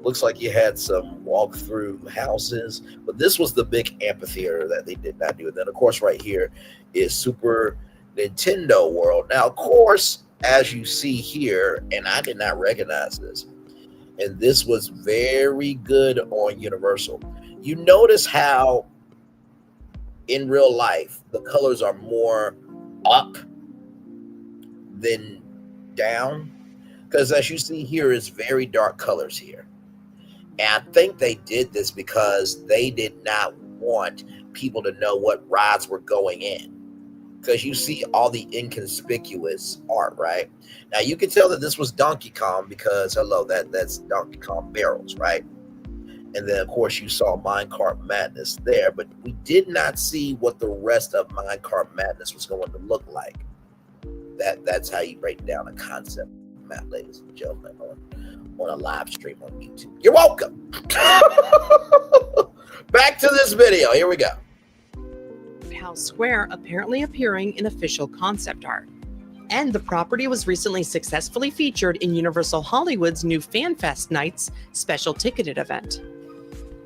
Looks like you had some walk-through houses. But this was the big amphitheater that they did not do. And then, of course, right here is Super Nintendo World. Now, of course, as you see here, and I did not recognize this, and this was very good on Universal. You notice how in real life the colors are more up than down, because as you see here is very dark colors here. And I think they did this because they did not want people to know what rides were going in. Because you see all the inconspicuous art, right? Now you can tell that this was Donkey Kong because that's Donkey Kong barrels, right? And then of course you saw Minecart Madness there, but we did not see what the rest of Minecart Madness was going to look like. That's how you break down a concept map, ladies and gentlemen, on a live stream on YouTube. You're welcome. Back to this video. Here we go. House Square apparently appearing in official concept art. And the property was recently successfully featured in Universal Hollywood's new FanFest Nights special ticketed event.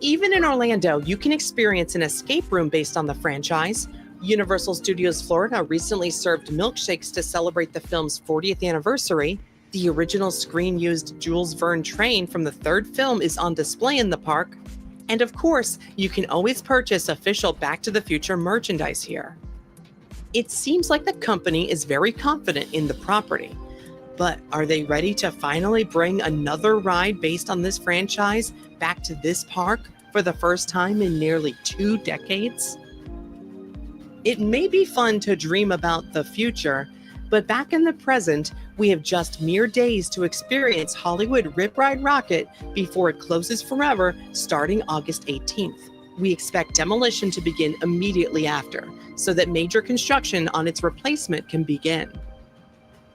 Even in Orlando, you can experience an escape room based on the franchise. Universal Studios Florida recently served milkshakes to celebrate the film's 40th anniversary. The original screen-used Jules Verne train from the third film is on display in the park. And of course, you can always purchase official Back to the Future merchandise here. It seems like the company is very confident in the property. But are they ready to finally bring another ride based on this franchise back to this park for the first time in nearly 2 decades? It may be fun to dream about the future, but back in the present, we have just mere days to experience Hollywood Rip Ride Rockit before it closes forever starting August 18th. We expect demolition to begin immediately after, so that major construction on its replacement can begin.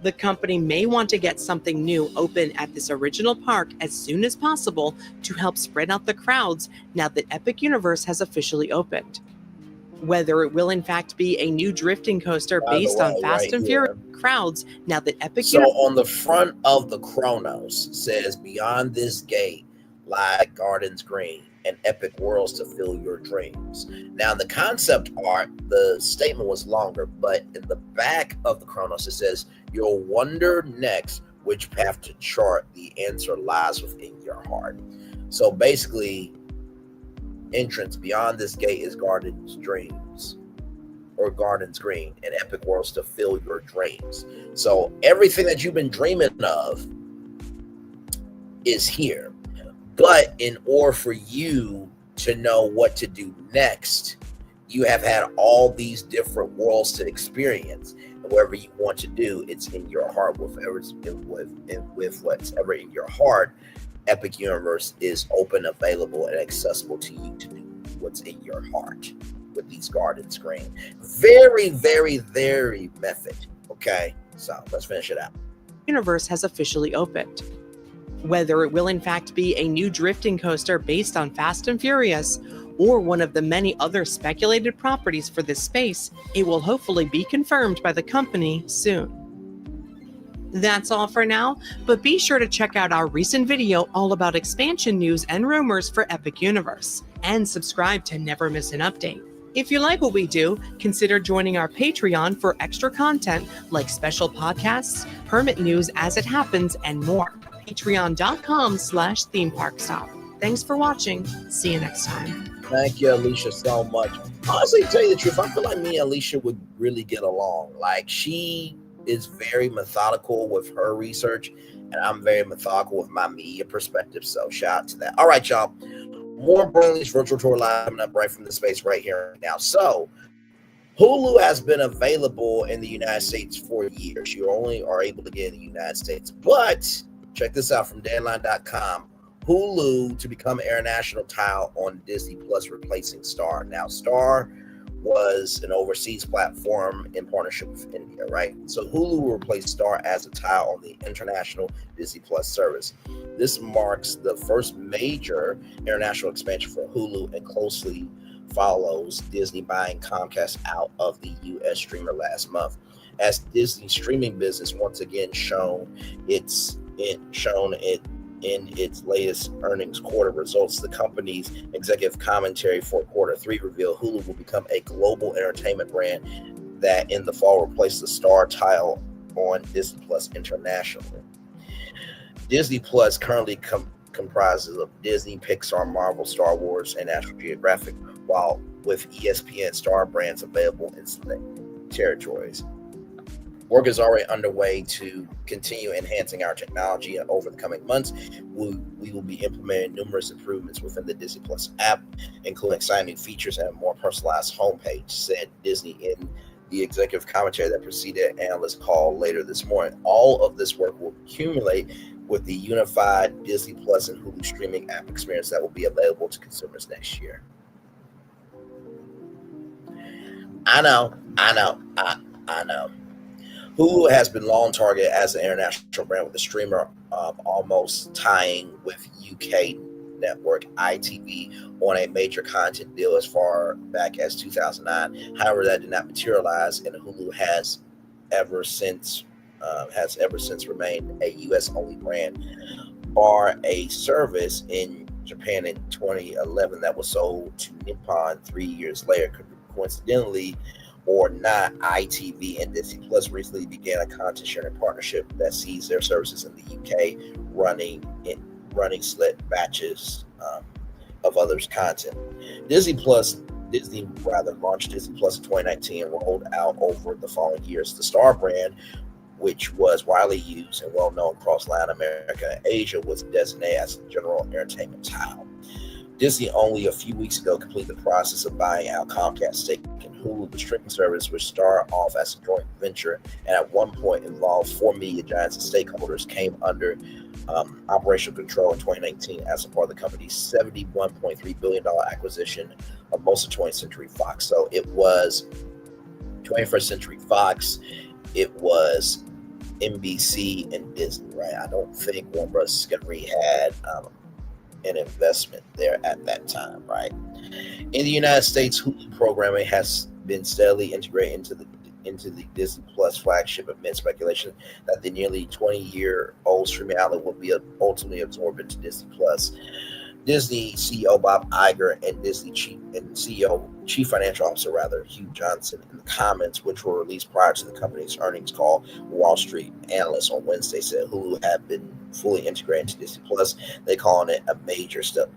The company may want to get something new open at this original park as soon as possible to help spread out the crowds now that Epic Universe has officially opened. Whether it will in fact be a new drifting coaster based on Fast and Furious crowds now that Epic So on the front of the Chronos says, beyond this gate lie gardens green and epic worlds to fill your dreams. Now in the concept art, the statement was longer, but in the back of the Chronos it says, you'll wonder next which path to chart. The answer lies within your heart. So basically, entrance beyond this gate is gardens dreams, or gardens green, and epic worlds to fill your dreams. So everything that you've been dreaming of is here. But in order for you to know what to do next, you have had all these different worlds to experience. And whatever you want to do, it's in your heart. With whatever in your heart, Epic Universe is open, available, and accessible to you to do what's in your heart with these gardens green. Very, very, very method. Okay, so let's finish it out. Universe has officially opened. Whether it will in fact be a new drifting coaster based on Fast and Furious, or one of the many other speculated properties for this space, it will hopefully be confirmed by the company soon. That's all for now, but be sure to check out our recent video all about expansion news and rumors for Epic Universe, and subscribe to never miss an update. If you like what we do, consider joining our Patreon for extra content like special podcasts, permit news as it happens, and more. Patreon.com/themeparkstop. Thanks for watching. See you next time. Thank you, Alicia, so much. Honestly, to tell you the truth, I feel like me and Alicia would really get along. Like, she is very methodical with her research, and I'm very methodical with my media perspective. So shout out to that. All right, y'all. More Brainley's virtual tour live coming up right from the space right here right now. So Hulu has been available in the United States for years. You only are able to get in the United States. But check this out from Deadline.com. Hulu to become international title on Disney Plus, replacing Star. Now, Star was an overseas platform in partnership with India, right? So Hulu will replace Star as a title on the international Disney Plus service. This marks the first major international expansion for Hulu and closely follows Disney buying Comcast out of the U.S. streamer last month. As Disney's streaming business once again shown in its latest earnings quarter results, the company's executive commentary for quarter 3 revealed Hulu will become a global entertainment brand that in the fall replaced the Star title on Disney Plus internationally. Disney Plus currently comprises of Disney, Pixar, Marvel, Star Wars, and National Geographic, while with ESPN Star brands available in select territories. Work is already underway to continue enhancing our technology, and over the coming months, we will be implementing numerous improvements within the Disney Plus app, including exciting features and a more personalized homepage, said Disney in the executive commentary that preceded an analyst call later this morning. All of this work will accumulate with the unified Disney Plus and Hulu streaming app experience that will be available to consumers next year. I know. Hulu has been long targeted as an international brand, with a streamer almost tying with UK network ITV on a major content deal as far back as 2009. However, that did not materialize, and Hulu has ever since remained a US-only brand, bar a service in Japan in 2011 that was sold to Nippon 3 years later. Coincidentally or not, ITV and Disney Plus recently began a content sharing partnership that sees their services in the UK running select batches of others' content. Disney launched Disney Plus in 2019 and rolled out over the following years. The Star brand, which was widely used and well known across Latin America and Asia, was designated as a general entertainment title. Disney only a few weeks ago completed the process of buying out Comcast stake in Hulu, the streaming service, which started off as a joint venture and at one point involved 4 media giants and stakeholders, came under operational control in 2019 as a part of the company's $71.3 billion acquisition of most of 20th Century Fox. So it was 21st Century Fox, it was NBC and Disney, right? I don't think Warner Bros. Discovery had an investment there at that time, right? In the United States, Hulu programming has been steadily integrated into the Disney Plus flagship amid speculation that the nearly 20-year-old streaming outlet will be ultimately absorbed into Disney Plus. Disney CEO Bob Iger and Disney Chief Financial Officer Hugh Johnson, in the comments which were released prior to the company's earnings call, Wall Street analysts on Wednesday said Hulu had been fully integrated into Disney Plus. They call it a major step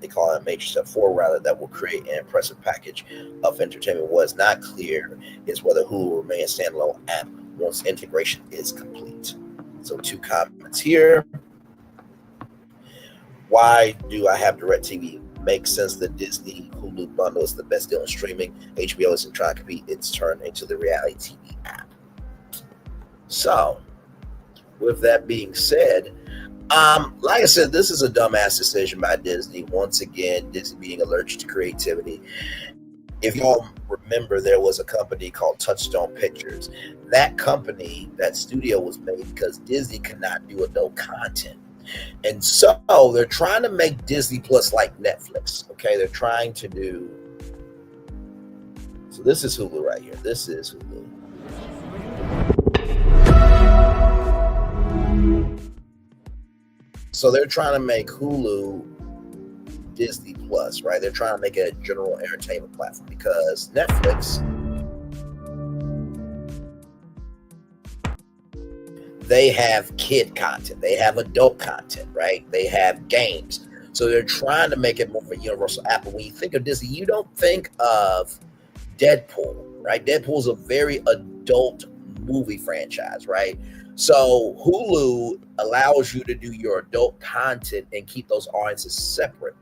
forward, that will create an impressive package of entertainment. What is not clear is whether Hulu will remain a standalone app once integration is complete. So 2 comments here. Why do I have DirecTV? Makes sense. The Disney Hulu bundle is the best deal in streaming. HBO isn't trying to compete. It's turned into the reality TV app. So, with that being said, like I said, this is a dumbass decision by Disney. Once again, Disney being allergic to creativity. If y'all remember, there was a company called Touchstone Pictures. That studio was made because Disney could not do adult content. And so they're trying to make Disney Plus like Netflix. Okay, they're trying to do. So this is Hulu right here. This is Hulu. So they're trying to make Hulu Disney Plus, right? They're trying to make it a general entertainment platform because Netflix, they have kid content, they have adult content, right? They have games. So they're trying to make it more of a universal app. But when you think of Disney, you don't think of Deadpool, right? Deadpool is a very adult movie franchise, right? So Hulu allows you to do your adult content and keep those audiences separate.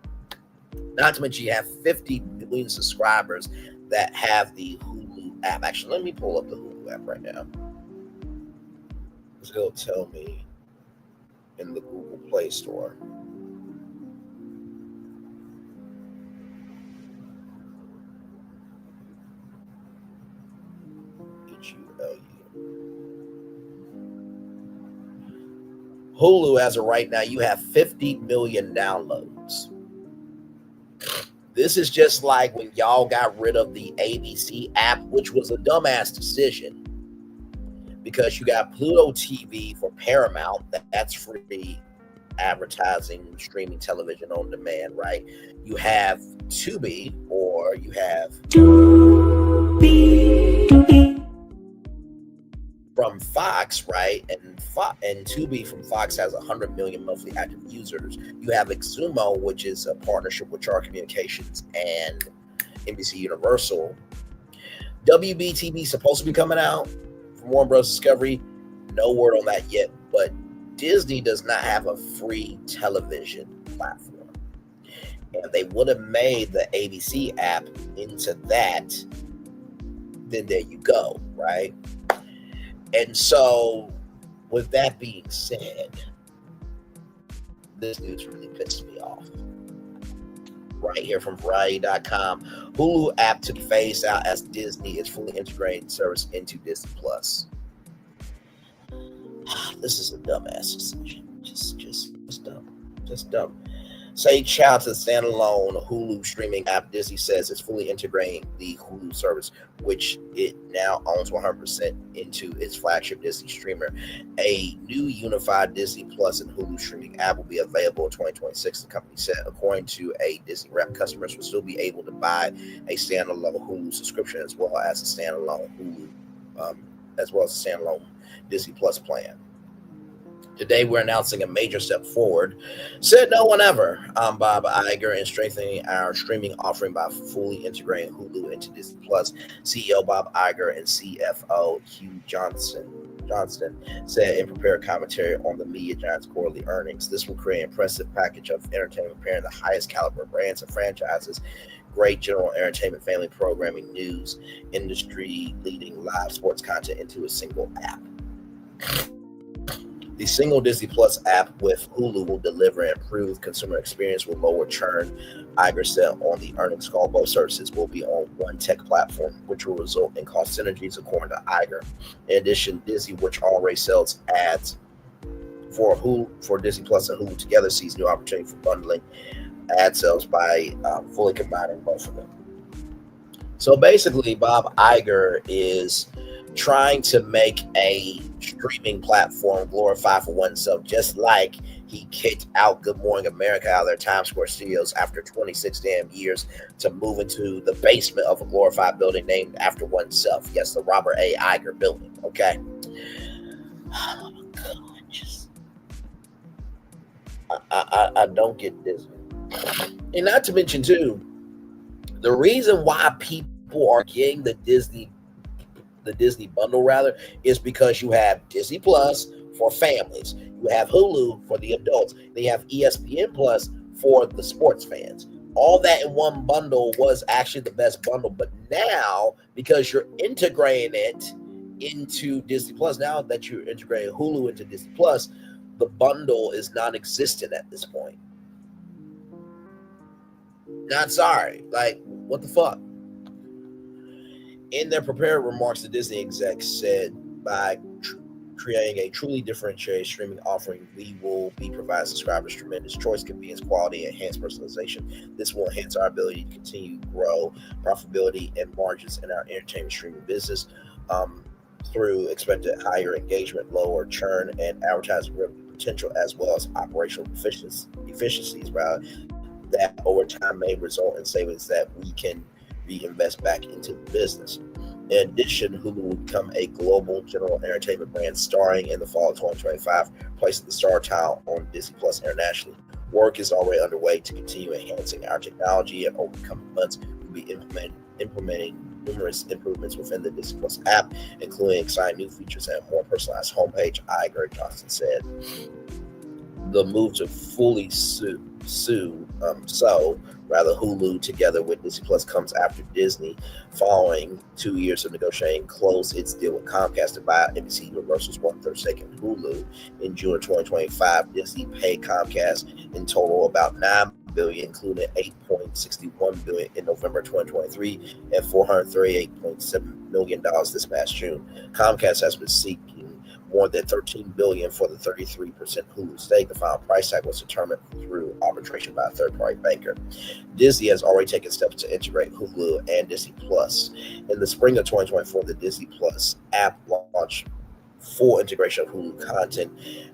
Not to mention you have 50 million subscribers that have the Hulu app. Actually, let me pull up the Hulu app right now. It'll tell me in the Google Play Store. Hulu, as of right now, you have 50 million downloads. This is just like when y'all got rid of the ABC app, which was a dumbass decision. Because you got Pluto TV for Paramount, that's free advertising, streaming television on demand, right? You have Tubi, or you have from Fox, right? And Tubi from Fox has 100 million monthly active users. You have Xumo, which is a partnership with Charter Communications and NBC Universal. WB TV supposed to be coming out. Warner Bros. Discovery, no word on that yet, but Disney does not have a free television platform. And they would have made the ABC app into that, then there you go, right? And so, with that being said, this news really pissed me off. Right here from Variety.com. Hulu app to be phased out as Disney is fully integrating service into Disney Plus. This is a dumbass decision. Just dumb. Just dumb. Say ciao to the standalone Hulu streaming app. Disney says it's fully integrating the Hulu service, which it now owns 100% into its flagship Disney streamer. A new unified Disney Plus and Hulu streaming app will be available in 2026, the company said. According to a Disney rep, customers will still be able to buy a standalone Hulu subscription as well as a standalone Disney Plus plan. Today, we're announcing a major step forward, said no one ever. Bob Iger, in strengthening our streaming offering by fully integrating Hulu into Disney Plus. CEO Bob Iger and CFO Hugh Johnson said in prepared commentary on the media giant's quarterly earnings. This will create an impressive package of entertainment pairing the highest caliber brands and franchises, great general entertainment, family programming, news, industry-leading live sports content into a single app. The single Disney Plus app with Hulu will deliver an improved consumer experience with lower churn. Iger said on the earnings call both services will be on one tech platform, which will result in cost synergies, according to Iger. In addition, Disney, which already sells ads for Disney Plus and Hulu together, sees new opportunity for bundling ad sales by fully combining both of them. So basically, Bob Iger is trying to make a streaming platform glorify for oneself, just like he kicked out Good Morning America out of their Times Square studios after 26 damn years to move into the basement of a glorified building named after oneself. Yes, the Robert A. Iger building. Okay. Oh my God, I don't get this. And not to mention too, the reason why people are getting the Disney bundle rather is because you have Disney Plus for families, you have Hulu for the adults, then you have ESPN Plus for the sports fans. All that in one bundle was actually the best bundle, but now because you're integrating it into Disney Plus, now that you're integrating Hulu into Disney Plus, the bundle is non-existent at this point. Not sorry. Like, what the fuck? In their prepared remarks, the Disney execs said, by creating a truly differentiated streaming offering, we will be providing subscribers tremendous choice, convenience, quality, and enhanced personalization. This will enhance our ability to continue to grow profitability and margins in our entertainment streaming business through expected higher engagement, lower churn, and advertising revenue potential, as well as operational efficiencies that over time may result in savings that we can reinvest back into the business. In addition, Hulu will become a global general entertainment brand starring in the fall of 2025, placing the Star tile on Disney Plus internationally. Work is already underway to continue enhancing our technology, and over the coming months, we'll be implementing numerous improvements within the Disney Plus app, including exciting new features and a more personalized homepage, Iger Johnson said. The move to fully Hulu together with Disney Plus comes after Disney, following 2 years of negotiating, closed its deal with Comcast to buy NBC Universal's 1/3 stake in Hulu. In June of 2025, Disney paid Comcast in total about $9 billion, including $8.61 billion in November 2023 and $438.7 million this past June. Comcast has been seeking more than $13 billion for the 33% Hulu stake. The final price tag was determined through arbitration by a third-party banker. Disney has already taken steps to integrate Hulu and Disney Plus. In the spring of 2024, the Disney Plus app launched full integration of Hulu content,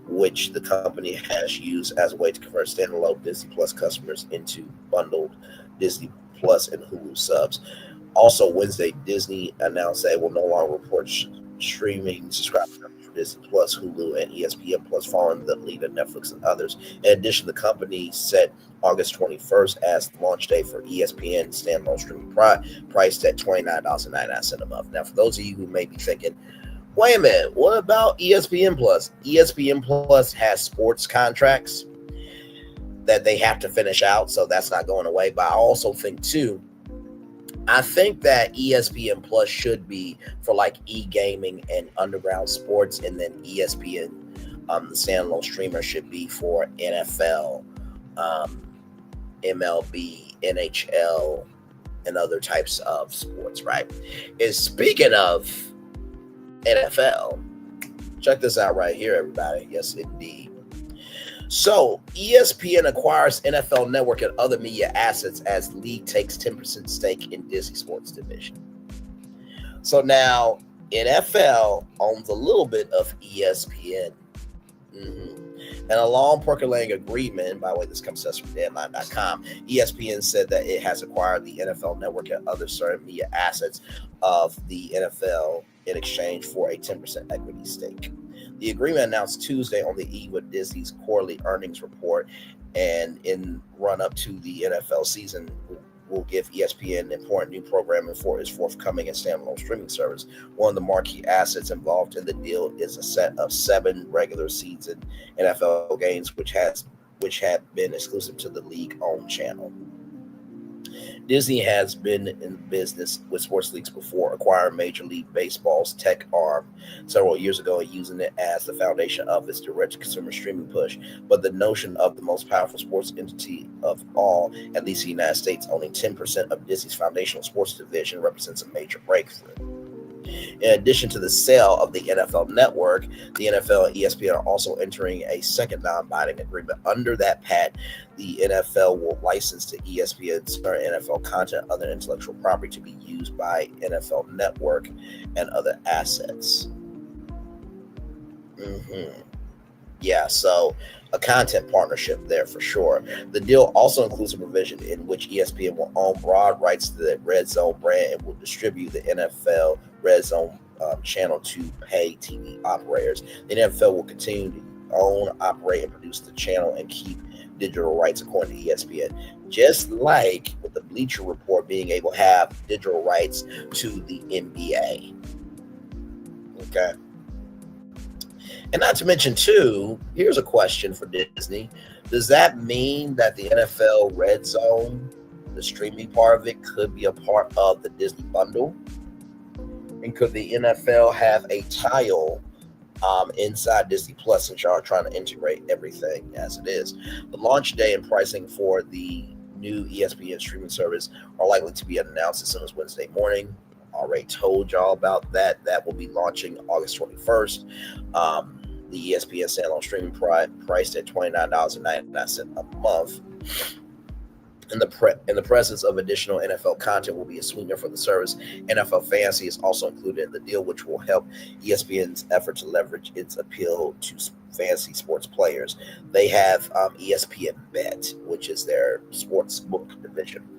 which the company has used as a way to convert standalone Disney Plus customers into bundled Disney Plus and Hulu subs. Also, Wednesday, Disney announced that it will no longer report streaming subscribers for Disney Plus, Hulu, and ESPN Plus, following the lead of Netflix and others. In addition, the company set August 21st as the launch date for ESPN standalone streaming priced at $29.99 a month. Now, for those of you who may be thinking, wait a minute, what about ESPN Plus? ESPN Plus has sports contracts that they have to finish out, so that's not going away. But I also think, too, I think that ESPN Plus should be for like e-gaming and underground sports, and then ESPN, the standalone streamer, should be for NFL, MLB, NHL, and other types of sports, right? And speaking of NFL, check this out right here, everybody. Yes, indeed. So, ESPN acquires NFL Network and other media assets as league takes 10% stake in Disney Sports division. So now, NFL owns a little bit of ESPN. And a long percolating agreement, by the way, this comes to us from Deadline.com, ESPN said that it has acquired the NFL Network and other certain media assets of the NFL in exchange for a 10% equity stake. The agreement announced Tuesday on the eve of Disney's quarterly earnings report, and in run-up to the NFL season, will give ESPN important new programming for its forthcoming and standalone streaming service. One of the marquee assets involved in the deal is a set of 7 regular season NFL games, which had been exclusive to the league-owned channel. Disney has been in business with sports leagues before, acquiring Major League Baseball's tech arm several years ago and using it as the foundation of its direct-to-consumer streaming push. But the notion of the most powerful sports entity of all, at least the United States, owning 10% of Disney's foundational sports division represents a major breakthrough. In addition to the sale of the NFL Network, the NFL and ESPN are also entering a second non-binding agreement. Under that pact, the NFL will license to ESPN certain NFL content, other intellectual property to be used by NFL Network and other assets. Yeah, so a content partnership there for sure. The deal also includes a provision in which ESPN will own broad rights to the Red Zone brand and will distribute the NFL Red Zone channel to pay TV operators. The NFL will continue to own, operate, and produce the channel and keep digital rights according to ESPN. Just like with the Bleacher Report being able to have digital rights to the NBA. Okay. And not to mention, too, here's a question for Disney. Does that mean that the NFL Red Zone, the streaming part of it, could be a part of the Disney bundle? And could the NFL have a tile inside Disney Plus, since y'all are trying to integrate everything as it is? The launch day and pricing for the new ESPN streaming service are likely to be announced as soon as Wednesday morning. Already told y'all about that. That will be launching August 21st. The ESPN standalone streaming priced at $29.99 a month. In the presence of additional NFL content will be a sweetener for the service. NFL Fantasy is also included in the deal, which will help ESPN's effort to leverage its appeal to fantasy sports players. They have ESPN Bet, which is their sports book division.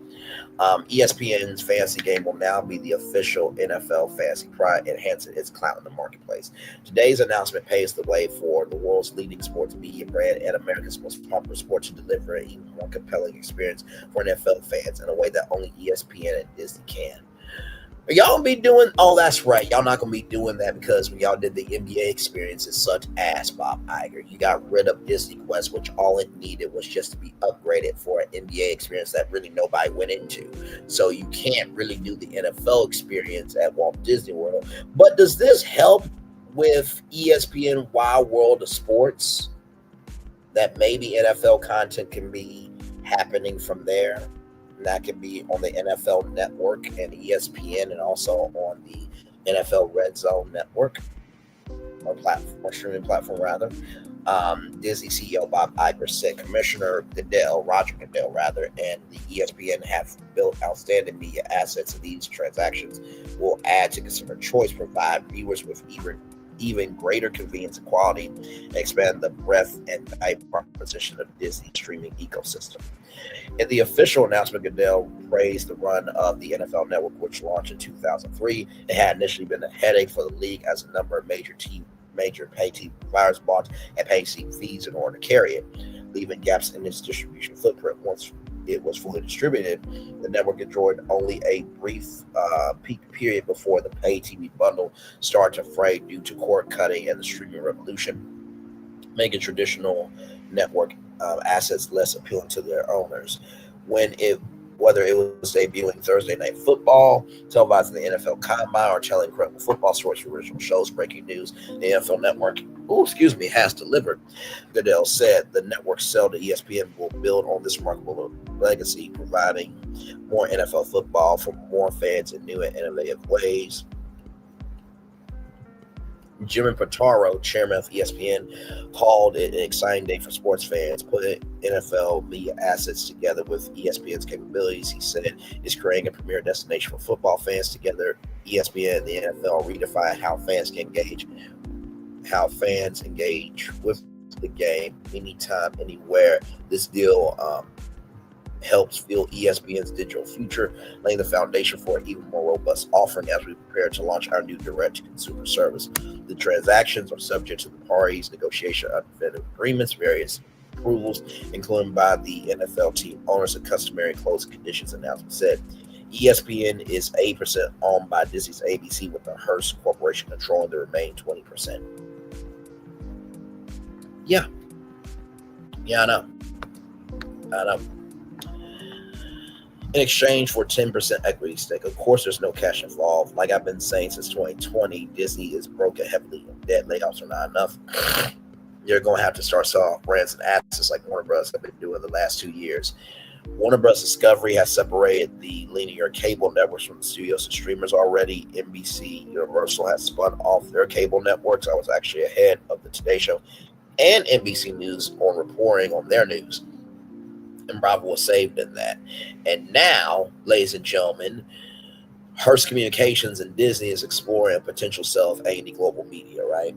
ESPN's fantasy game will now be the official NFL fantasy product, enhancing its clout in the marketplace. Today's announcement paves the way for the world's leading sports media brand and America's most popular sport to deliver an even more compelling experience for NFL fans in a way that only ESPN and Disney can. Are y'all gonna be doing? Oh, that's right. Y'all not gonna be doing that because when y'all did the NBA experience, it sucked ass, Bob Iger. You got rid of Disney Quest, which all it needed was just to be upgraded for an NBA experience that really nobody went into. So you can't really do the NFL experience at Walt Disney World. But does this help with ESPN Wild World of Sports? That maybe NFL content can be happening from there. That could be on the NFL Network and ESPN, and also on the NFL Red Zone Network or streaming platform rather. Disney CEO Bob Iger said Commissioner Roger Goodell, and the ESPN have built outstanding media assets, and these transactions will add to consumer choice, provide viewers with even greater convenience and quality, and expand the breadth and type proposition of Disney's streaming ecosystem. In the official announcement, Goodell praised the run of the NFL Network, which launched in 2003. It had initially been a headache for the league as a number of major pay TV providers bought and paid fees in order to carry it, leaving gaps in its distribution footprint. Once it was fully distributed, the network enjoyed only a brief peak period before the pay TV bundle started to fray due to cord cutting and the streaming revolution, making traditional network assets less appealing to their owners. Whether it was debuting Thursday Night Football, televising the NFL Combine, or telling incredible football stories for original shows, breaking news, the NFL Network, has delivered. Goodell said the network's sale to ESPN will build on this remarkable legacy, providing more NFL football for more fans in new and innovative ways. Jimmy Pitaro, chairman of ESPN, called it an exciting day for sports fans, putting NFL media assets together with ESPN's capabilities. He said it's creating a premier destination for football fans. Together, ESPN and the NFL redefine how fans engage with the game anytime, anywhere. This deal helps fuel ESPN's digital future, laying the foundation for an even more robust offering as we prepare to launch our new direct-to-consumer service. The transactions are subject to the parties' negotiation of definitive agreements, various approvals, including by the NFL team owners, and customary closing conditions. Announcement said ESPN is 8% owned by Disney's ABC, with the Hearst Corporation controlling the remaining 20%. Yeah, I know. In exchange for 10% equity stake. Of course, there's no cash involved. Like I've been saying since 2020, Disney is broken heavily in debt. Layoffs are not enough. You're going to have to start selling off brands and assets like Warner Bros. have been doing the last 2 years. Warner Bros. Discovery has separated the linear cable networks from the studios and streamers already. NBC Universal has spun off their cable networks. I was actually ahead of the Today Show and NBC News on reporting on their news. And Bravo was saved in that. And now, ladies and gentlemen, Hearst Communications and Disney is exploring a potential sale of A&E Global Media, right?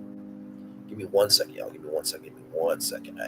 Give me 1 second, y'all. Give me 1 second. Give me 1 second.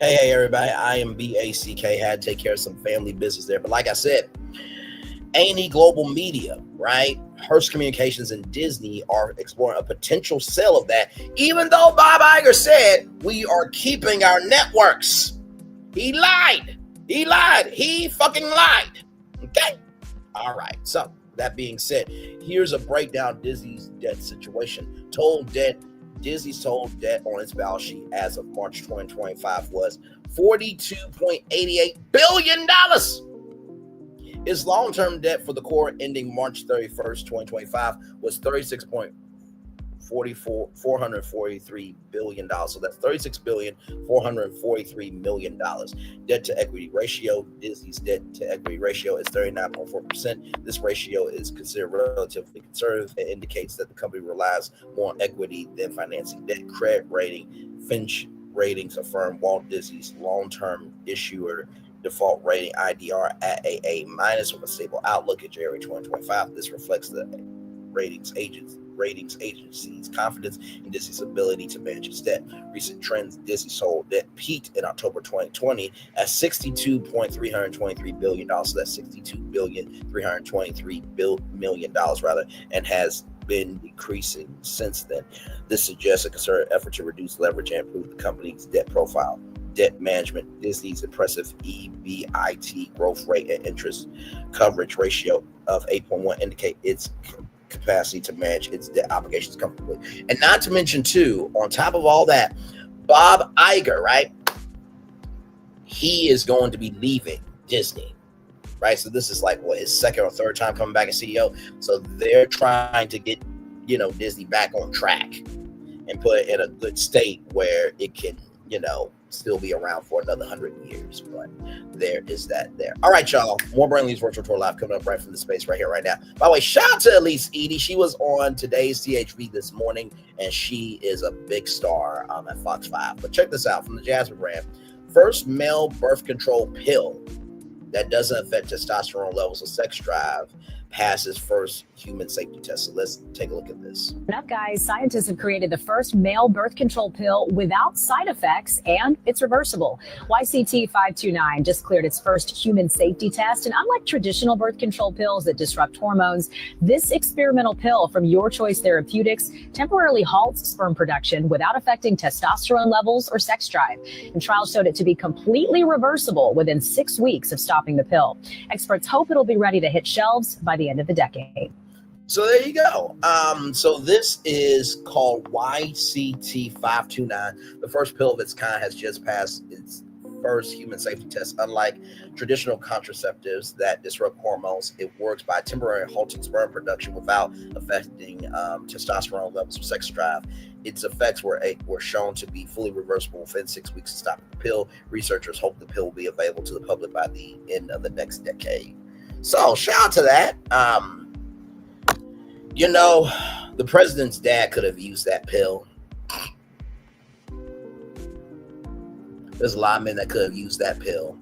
Hey, everybody. I am BACK. Had to take care of some family business there. But like I said, A&E Global Media, right? Hearst Communications and Disney are exploring a potential sale of that, even though Bob Iger said we are keeping our networks. He lied. He fucking lied. Okay? All right. So, that being said, here's a breakdown of Disney's debt situation. Disney's total debt on its balance sheet as of March 2025 was $42.88 billion. Its long-term debt for the core ending March 31st, 2025 was $36.443 billion. So that's $36.443 billion. Debt to equity ratio. Disney's debt to equity ratio is 39.4%. This ratio is considered relatively conservative and indicates that the company relies more on equity than financing debt. Credit rating. Fitch Ratings affirmed Walt Disney's long-term issuer default rating IDR at AA- with a stable outlook in January 2025. This reflects the ratings agency's confidence in Disney's ability to manage its debt. Recent trends: Disney's total debt peaked in October 2020 at $62.323 billion. So that's $62.323 billion rather, and has been decreasing since then. This suggests a concerted effort to reduce leverage and improve the company's debt profile. Debt management. Disney's impressive EBIT growth rate and interest coverage ratio of 8.1 indicate its capacity to manage its debt obligations comfortably. And not to mention, too, on top of all that, Bob Iger, right? He is going to be leaving Disney, right? So this is like, his second or third time coming back as CEO. So they're trying to get, Disney back on track and put it in a good state where it can, still be around for another 100 years. But there is that there. All right, y'all. More Brainley's Virtual Tour Live coming up right from the space right here, right now. By the way, shout out to Elise Edie. She was on today's THV this morning, and she is a big star at Fox 5. But check this out from the Jasmine brand. First male birth control pill that doesn't affect testosterone levels or sex drive passes first human safety test. So let's take a look at this. Up, guys, scientists have created the first male birth control pill without side effects, and it's reversible. YCT529 just cleared its first human safety test, and unlike traditional birth control pills that disrupt hormones, this experimental pill from Your Choice Therapeutics temporarily halts sperm production without affecting testosterone levels or sex drive. And trials showed it to be completely reversible within 6 weeks of stopping the pill. Experts hope it'll be ready to hit shelves by the end of the decade. So there you go. So this is called YCT529. The first pill of its kind has just passed its first human safety test. Unlike traditional contraceptives that disrupt hormones, it works by temporarily halting sperm production without affecting testosterone levels or sex drive. Its effects were shown to be fully reversible within 6 weeks of stopping the pill. Researchers hope the pill will be available to the public by the end of the next decade. So shout out to that. The president's dad could have used that pill. There's a lot of men that could have used that pill.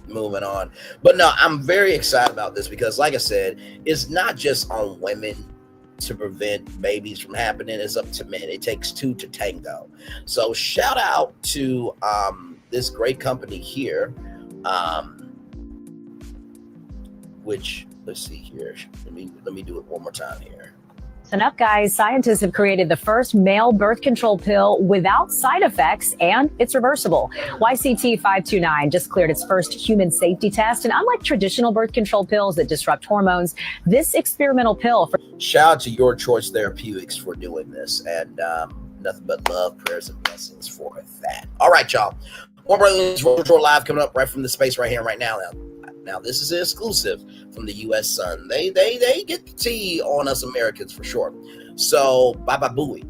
Moving on. But no, I'm very excited about this because, like I said, it's not just on women to prevent babies from happening. It's up to men. It takes two to tango. So shout out to this great company here, which Let's see here. Let me do it one more time here. Listen up, guys. Scientists have created the first male birth control pill without side effects, and it's reversible. YCT529 just cleared its first human safety test, and unlike traditional birth control pills that disrupt hormones, this experimental pill for shout out to Your Choice Therapeutics for doing this, and nothing but love, prayers, and blessings for that. All right, y'all. More Brilliant Virtual Live coming up right from the space right here, right now. Now, this is an exclusive from the U.S. Sun. They get the tea on us Americans for sure. So, bye-bye booey.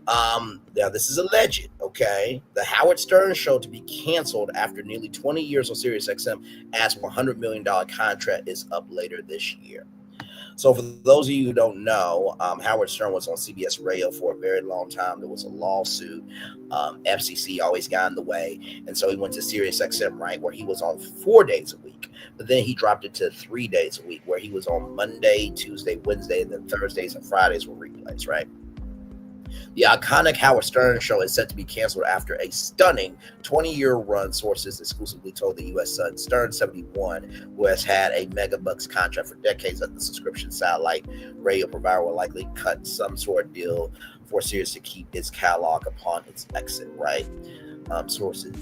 Now, this is alleged, okay? The Howard Stern show to be canceled after nearly 20 years on SiriusXM as $100 million contract is up later this year. So for those of you who don't know, Howard Stern was on CBS Radio for a very long time. There was a lawsuit. FCC always got in the way. And so he went to SiriusXM, right, where he was on 4 days a week. But then he dropped it to 3 days a week, where he was on Monday, Tuesday, Wednesday, and then Thursdays and Fridays were replays, right? The iconic Howard Stern show is set to be canceled after a stunning 20-year run, sources exclusively told the U.S. Sun. Stern, 71, who has had a megabucks contract for decades at the subscription satellite radio provider, will likely cut some sort of deal for Sirius to keep its catalog upon its exit, right? Sources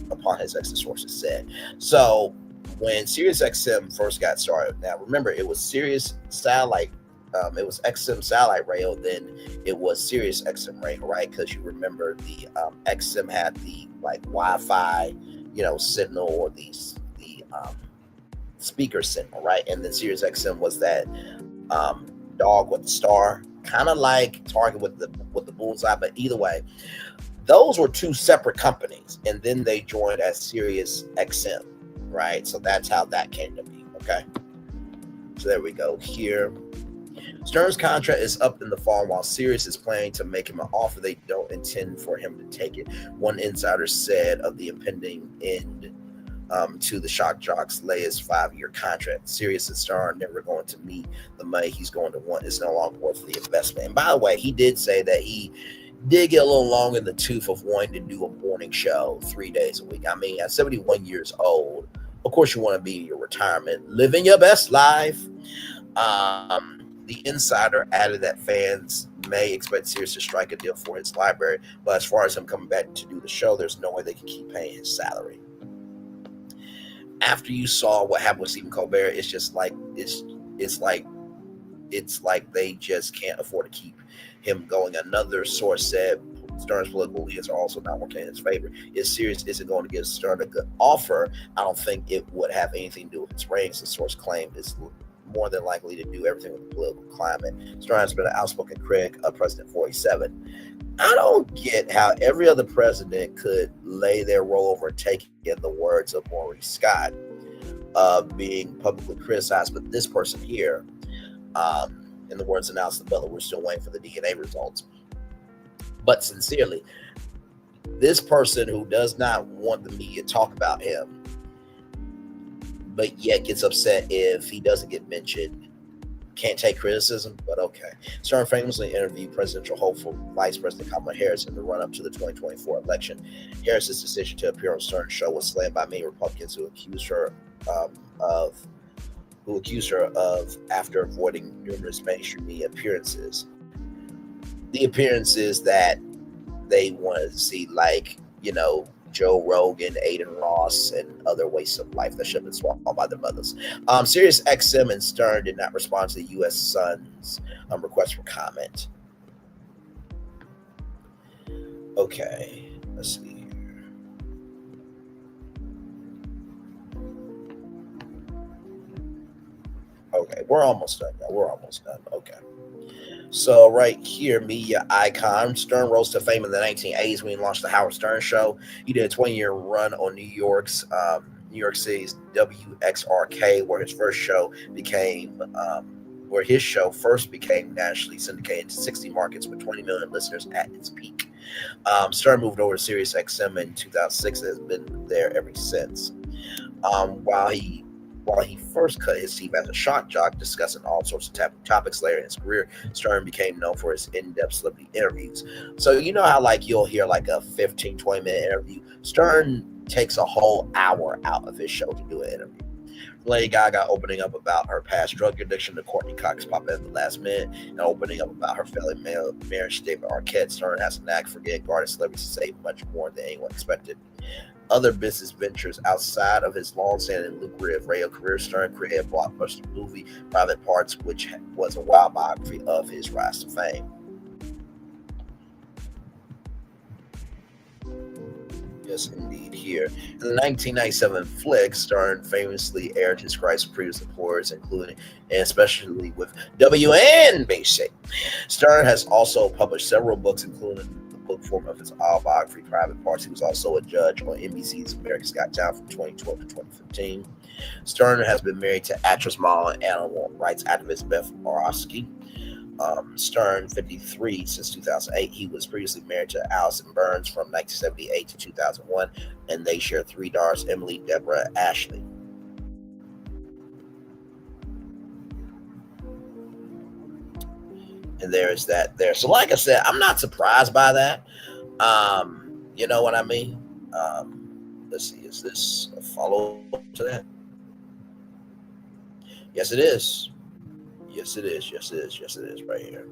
said. So when SiriusXM first got started, now remember, it was Sirius satellite. It was XM satellite radio, then it was Sirius XM radio, right? Because you remember the XM had the like Wi-Fi, signal, or the speaker signal, right? And then Sirius XM was that dog with the star, kind of like Target with the bullseye. But either way, those were two separate companies, and then they joined as Sirius XM, right? So that's how that came to be. Okay, so there we go here. Stern's contract is up in the fall, while Sirius is planning to make him an offer they don't intend for him to take it. One insider said of the impending end to the shock jock's latest 5-year contract, Sirius and Stern are never going to meet the money he's going to want. It's no longer worth the investment. And by the way, he did say that he did get a little long in the tooth of wanting to do a morning show 3 days a week. I mean, at 71 years old, of course you want to be in your retirement, living your best life. The insider added that fans may expect Sirius to strike a deal for his library, but as far as him coming back to do the show, there's no way they can keep paying his salary. After you saw what happened with Stephen Colbert, it's just like it's like they just can't afford to keep him going. Another source said Stern's political leaders are also not working in his favor. If Sirius isn't going to give Stern a good offer, I don't think it would have anything to do with his ratings. The source claimed it's more than likely to do everything with the political climate. Stern has been an outspoken critic of President 47. I don't get how every other president could lay their role over and take in the words of Maurice Scott being publicly criticized, but this person here, in the words of Nelson Butler, we're still waiting for the DNA results. But sincerely, this person who does not want the media to talk about him, but yet gets upset if he doesn't get mentioned, can't take criticism, but okay. Stern famously interviewed presidential hopeful Vice President Kamala Harris in the run-up to the 2024 election. Harris's decision to appear on Stern's show was slammed by many Republicans who accused her of after avoiding numerous mainstream media appearances. The appearances that they wanted to see, like, Joe Rogan, Aiden Ross, and other wastes of life that should have been swallowed by their mothers. Sirius XM and Stern did not respond to the U.S. Sun's request for comment. Okay, let's see here. Okay, we're almost done, y'all. We're almost done. Okay. So right here, media icon Stern rose to fame in the 1980s when he launched the Howard Stern Show. He did a 20-year run on New York City's WXRK, where his show first became nationally syndicated to 60 markets with 20 million listeners at its peak. Stern moved over to Sirius XM in 2006 and has been there ever since. While he first cut his teeth as a shock jock, discussing all sorts of topics later in his career, Stern became known for his in-depth celebrity interviews. So you know how you'll hear a 15, 20-minute interview? Stern takes a whole hour out of his show to do an interview. Lady Gaga opening up about her past drug addiction to Courtney Cox popping at the last minute, and opening up about her failing marriage to David Arquette. Stern has a knack for getting guarded celebrities to say much more than anyone expected. Other business ventures outside of his long-standing lucrative radio career, Stern created a blockbuster movie, Private Parts, which was a wild biography of his rise to fame. Yes, indeed. Here in the 1997 flick, Stern famously aired his gripes with previous employers, including and especially with WNBC. Stern has also published several books, including the book form of his autobiography, Private Parts. He was also a judge on NBC's America's Got Talent from 2012 to 2015. Stern has been married to actress, model, and animal rights activist Beth Orosky. Stern, 53 since 2008. He was previously married to Allison Burns from 1978 to 2001, and they share 3 daughters, Emily, Deborah, and Ashley. And there's that there. So like I said, I'm not surprised by that. You know what I mean? Let's see, is this a follow-up to that? Yes, it is. Yes, it is. Yes, it is. Yes, it is right here.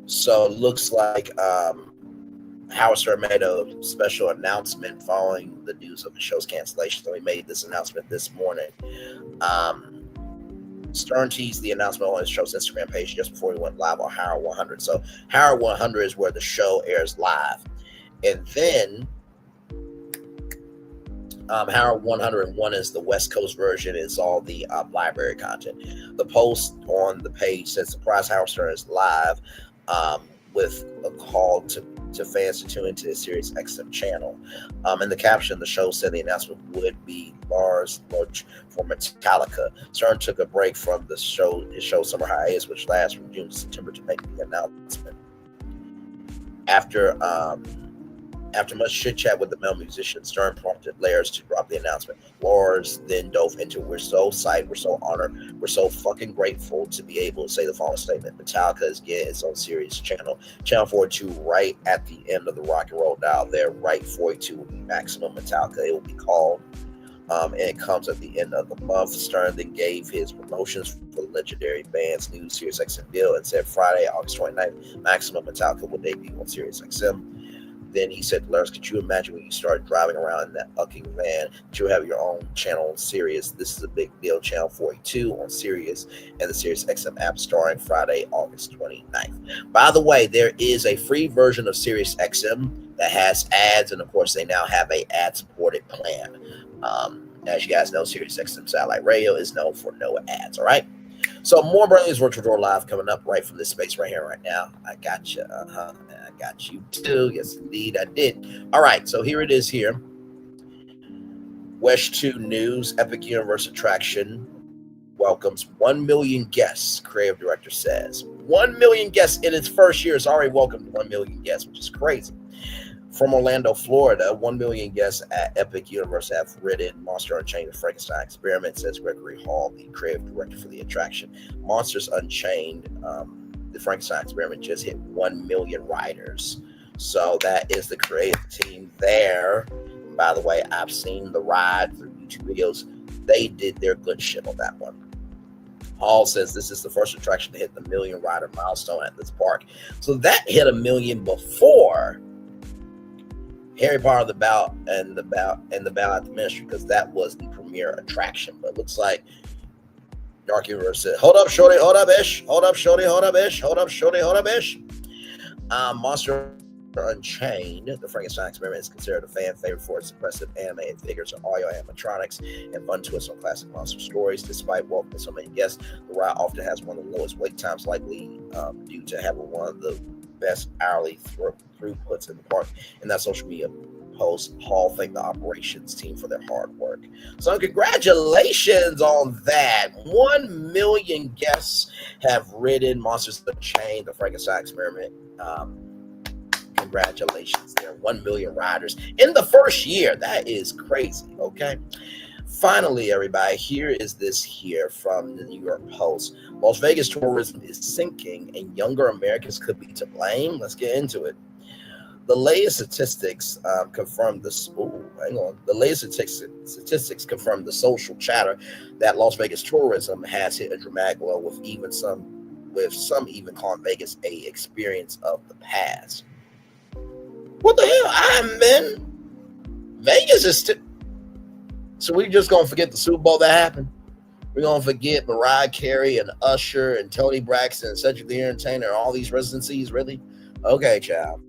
So it looks like Howard Stern made a special announcement following the news of the show's cancellation. So he made this announcement this morning. Stern teased the announcement on his show's Instagram page just before he went live on Howard 100. So Howard 100 is where the show airs live. And then Howard 101 is the West Coast version. It's all the library content. The post on the page says, surprise, Howard Stern is live with a call to fans to tune into his Sirius XM channel. In the caption, the show said the announcement would be Lars Lodge for Metallica. Stern took a break from his show summer hiatus, which lasts from June to September, to make the announcement. After much chit-chat with the male musician, Stern prompted Lars to drop the announcement. Lars then dove into, we're so psyched, we're so honored, we're so fucking grateful to be able to say the following statement. Metallica is getting its own Sirius channel. Channel 42 right at the end of the rock and roll dial there. Right 42 will be Maximum Metallica. It will be called, and it comes at the end of the month. Stern then gave his promotions for the legendary band's new Sirius XM deal and said Friday, August 29th, Maximum Metallica will debut on Sirius XM. Then he said, Lars, could you imagine when you start driving around in that fucking van that you have your own channel on Sirius? This is a big deal. Channel 42 on Sirius and the Sirius XM app starting Friday, August 29th. By the way, there is a free version of Sirius XM that has ads, and of course, they now have a ad-supported plan. As you guys know, Sirius XM Satellite Radio is known for no ads, all right? So more Burnley's Virtual Draw Live coming up right from this space right here, right now. I got you. I got you too. Yes, indeed, I did. All right, so here it is here. West 2 News, Epic Universe attraction welcomes 1 million guests, creative director says. 1 million guests in its first year. It's already welcomed 1 million guests, which is crazy. From Orlando, Florida, 1 million guests at Epic Universe have ridden Monster Unchained: The Frankenstein Experiment, says Gregory Hall, the creative director for the attraction. Monsters Unchained, The Frankenstein Experiment just hit 1 million riders. So that is the creative team there. And by the way, I've seen the ride through YouTube videos. They did their good shit on that one. Hall says this is the first attraction to hit the 1 million rider milestone at this park. So that hit 1 million before Harry Potter the Battle at the Ministry, because that was the premiere attraction. But it looks like Dark Universe said, hold up, shorty, hold up, ish. Hold up, shorty, hold up, ish. Hold up, shorty, hold up, ish. Monster Unchained, The Frankenstein Experiment, is considered a fan favorite for its impressive animated figures and audio animatronics and fun twists on classic monster stories. Despite welcoming so many guests, the ride often has one of the lowest wait times, likely due to having one of the best hourly throughputs in the park. And that social media post, Hall thanked the operations team for their hard work. So congratulations on that. 1 million guests have ridden Monsters Unchained, The Frankenstein Experiment. Congratulations there. 1 million riders in the first year. That is crazy. Okay. Finally, everybody, here is this here from the New York Post. Las Vegas tourism is sinking and younger Americans could be to blame. Let's get into it. The latest statistics confirm this. Hang on. The latest statistics confirm the social chatter that Las Vegas tourism has hit a dramatic low, with some even calling Vegas a experience of the past. What the hell? I haven't been. Vegas is still. So we just gonna forget the Super Bowl that happened? We're gonna forget Mariah Carey and Usher and Tony Braxton and Cedric the Entertainer and all these residencies? Really? Okay, child.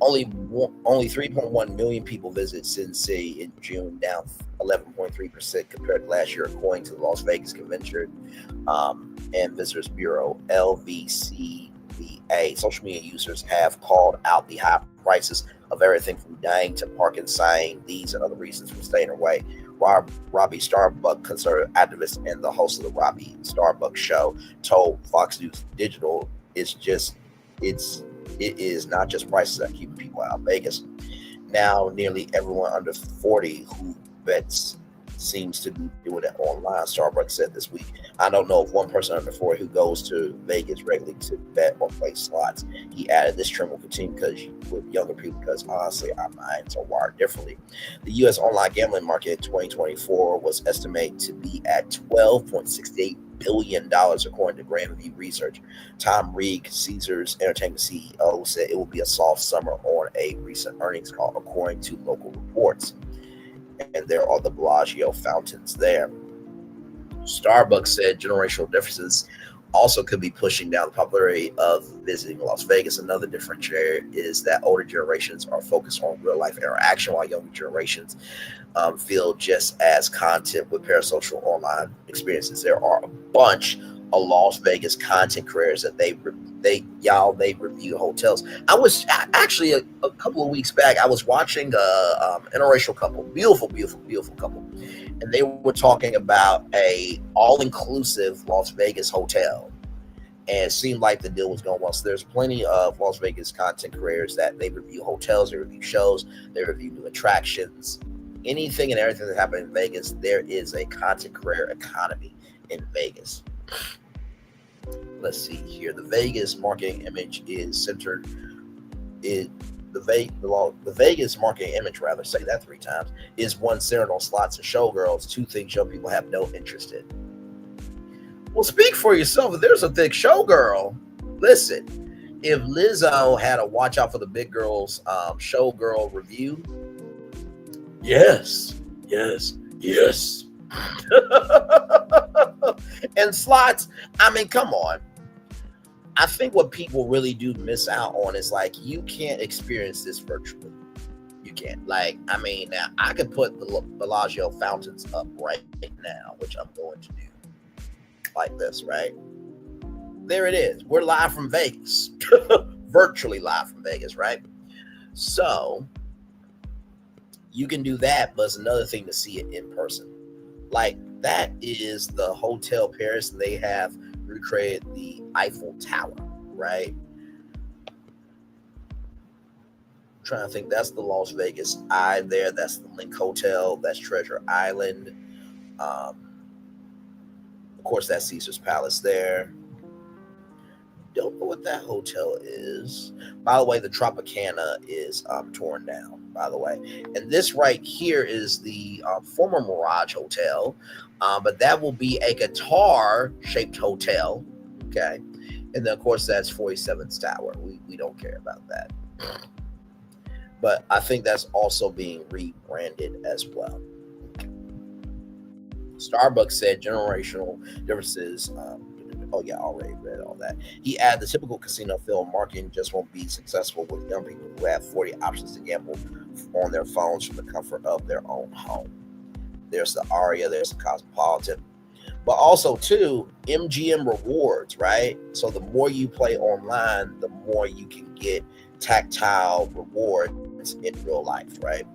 Only 3.1 million people visit Sin City in June, down 11.3% compared to last year, according to the Las Vegas Convention and Visitors Bureau, LVCVA. Social media users have called out the high prices of everything from dining to parking, saying these and other reasons for staying away. Robbie Starbuck, conservative activist and the host of the Robbie Starbuck show, told Fox News Digital, it is not just prices that keep people out of Vegas. Now, nearly everyone under 40 who bets seems to be doing it online, Starbucks said this week. I don't know of one person under 40 who goes to Vegas regularly to bet or play slots. He added, this trend will continue with younger people because honestly, our minds are wired differently. The U.S. online gambling market in 2024 was estimated to be at $12.68 billion, according to Grand View Research. Tom Reeg, Caesars Entertainment CEO, said it will be a soft summer on a recent earnings call, according to local reports. And there are the Bellagio fountains there. Starbucks said generational differences also could be pushing down the popularity of visiting Las Vegas. Another differentiator is that older generations are focused on real-life interaction, while younger generations feel just as content with parasocial online experiences. There are a bunch of Las Vegas content creators that they review hotels. I was actually a couple of weeks back, I was watching a interracial couple, beautiful couple, and they were talking about a all-inclusive Las Vegas hotel, and it seemed like the deal was going well. So there's plenty of Las Vegas content creators that they review hotels, they review shows, they review new attractions, anything and everything that happened in Vegas. There is a content creator economy in Vegas. Let's see here. The Vegas marketing image is centered in the Vegas marketing image, rather, say that 3 times, is one centered on slots and showgirls, 2 things young people have no interest in. Well, speak for yourself. If there's a thick showgirl, listen, if Lizzo had a watch out for the big girls showgirl review, yes. And slots, I mean, come on. I think what people really do miss out on is, like, you can't experience this virtually. You can't. Like, I mean, now I could put the Bellagio fountains up right now, which I'm going to do like this, right? There it is. We're live from Vegas, virtually live from Vegas, right? So you can do that, but it's another thing to see it in person. Like, that is the Hotel Paris, and they have recreated the Eiffel Tower, right? I'm trying to think. That's the Las Vegas Eye there. That's the Link Hotel. That's Treasure Island. Of course, that's Caesar's Palace there. Don't know what that hotel is. By the way, the Tropicana is torn down, by the way. And this right here is the former Mirage Hotel. But that will be a guitar-shaped hotel, okay? And then, of course, that's 47th Tower. We don't care about that. But I think that's also being rebranded as well. Starbucks said generational differences. Oh, yeah, I already read all that. He added the typical casino film marketing just won't be successful with young people who have 40 options to gamble on their phones from the comfort of their own home. There's the Aria, there's the Cosmopolitan. But also, too, MGM rewards, right? So the more you play online, the more you can get tactile rewards in real life, right?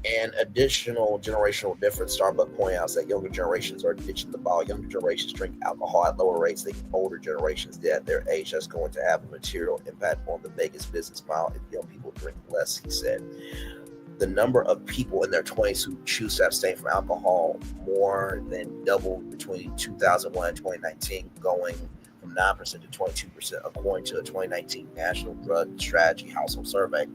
And additional generational difference, Starbucks pointed out that younger generations are ditching the ball. Younger generations drink alcohol at lower rates than older generations did at their age. That's going to have a material impact on the Vegas business model if young people drink less, he said. The number of people in their 20s who choose to abstain from alcohol more than doubled between 2001 and 2019, going from 9% to 22%, according to a 2019 National Drug Strategy Household Survey.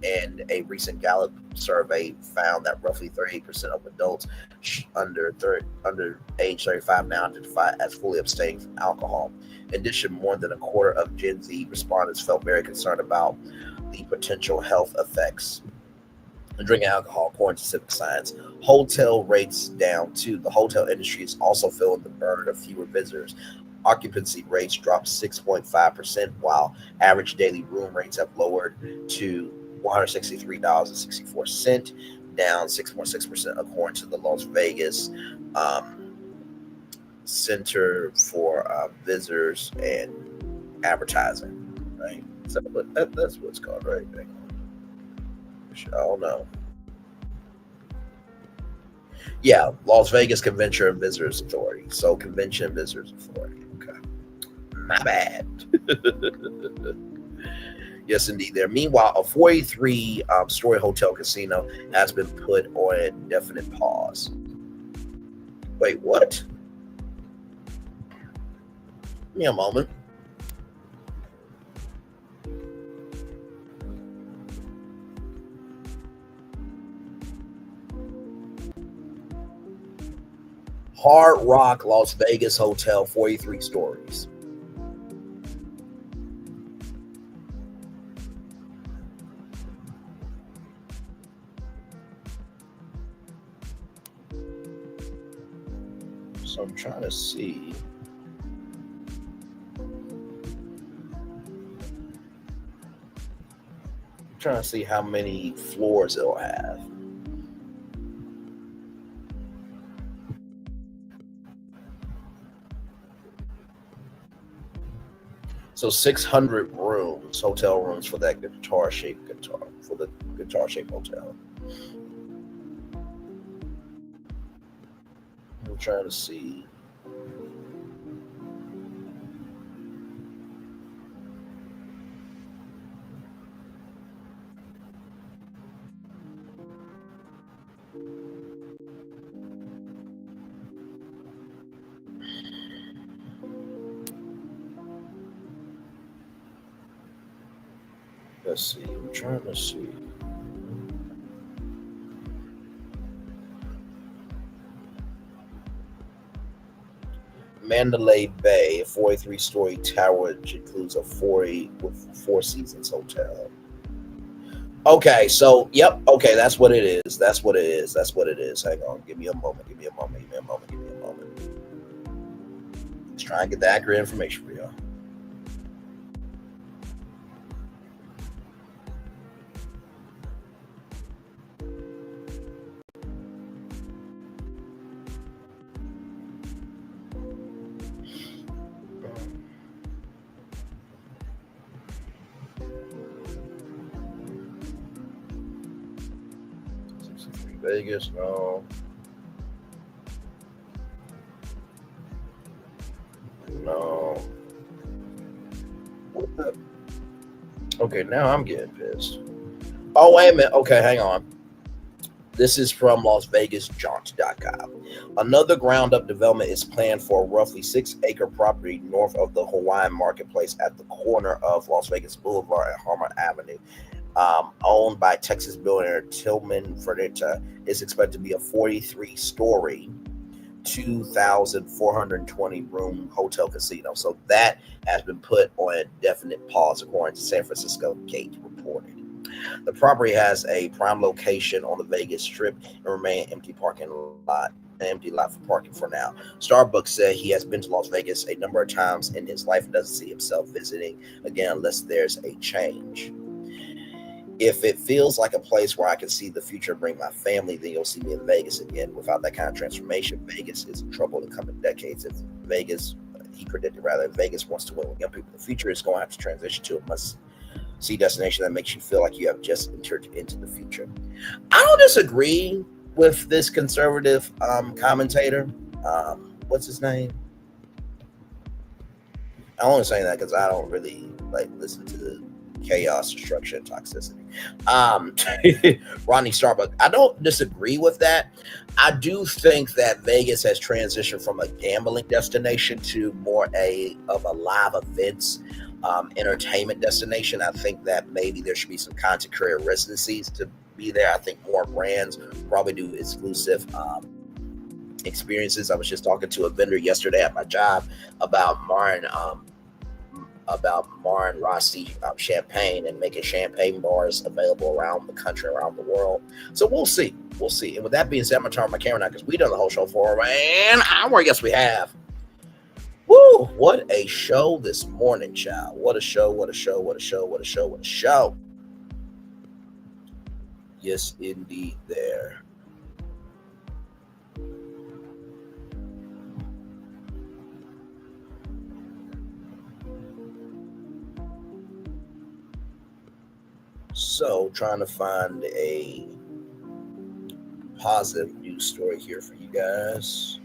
And a recent Gallup survey found that roughly 38% of adults under age 35 now identify as fully abstaining from alcohol. In addition, more than a quarter of Gen Z respondents felt very concerned about the potential health effects of drinking alcohol, according to Civic Science. Hotel rates down too. The hotel industry is also feeling the burden of fewer visitors. Occupancy rates dropped 6.5%, while average daily room rates have lowered to $163.64, down 6.6%, according to the Las Vegas Center for Visitors and Advertising. Right, so that's what it's called, right? I don't know. Yeah, Las Vegas Convention and Visitors Authority. So Convention and Visitors Authority. Okay, my bad. Yes, indeed. There. Meanwhile, a 43-story hotel casino has been put on indefinite pause. Wait, what? Give me a moment. Hard Rock Las Vegas Hotel, 43 stories. So I'm trying to see. I'm trying to see how many floors it'll have. So 600 rooms, hotel rooms for that guitar-shaped hotel. I'm trying to see. Let's see. I'm trying to see. Mandalay Bay, a 43-story tower, which includes a Four Seasons hotel. Okay, so yep. Okay, that's what it is. That's what it is. Hang on. Give me a moment. Let's try and get the accurate information for y'all. Vegas, no. What the? Okay, now I'm getting pissed. Oh, wait a minute. Okay, hang on. This is from LasVegasJaunt.com. Another ground-up development is planned for a roughly 6-acre property north of the Hawaiian Marketplace at the corner of Las Vegas Boulevard and Harmon Avenue. Owned by Texas billionaire Tillman Fertitta, is expected to be a 43-story, 2,420 room hotel casino. So that has been put on a definite pause, according to San Francisco Gate reported. The property has a prime location on the Vegas Strip and remain an empty lot for parking for now. Starbucks said he has been to Las Vegas a number of times in his life and doesn't see himself visiting again unless there's a change. If it feels like a place where I can see the future and bring my family, then you'll see me in Vegas again. Without that kind of transformation, Vegas is in trouble in the coming decades. He predicted if Vegas wants to win with young people in the future, it's going to have to transition to a must-see destination that makes you feel like you have just entered into the future. I don't disagree with this conservative commentator. What's his name? I'm only saying that because I don't really listen to chaos, destruction, and toxicity. Ronnie Starbuck, I don't disagree with that. I do think that Vegas has transitioned from a gambling destination to more of a live events entertainment destination. I think that maybe there should be some content creator residencies to be there. I think more brands probably do exclusive experiences. I was just talking to a vendor yesterday at my job about Marin Rossi champagne and making champagne bars available around the country, around the world. So we'll see. And with that being said, I'm gonna turn my camera now because we done the whole show for an hour. Yes, we have. Woo! What a show this morning, child. What a show. Yes, indeed, there. So, trying to find a positive news story here for you guys.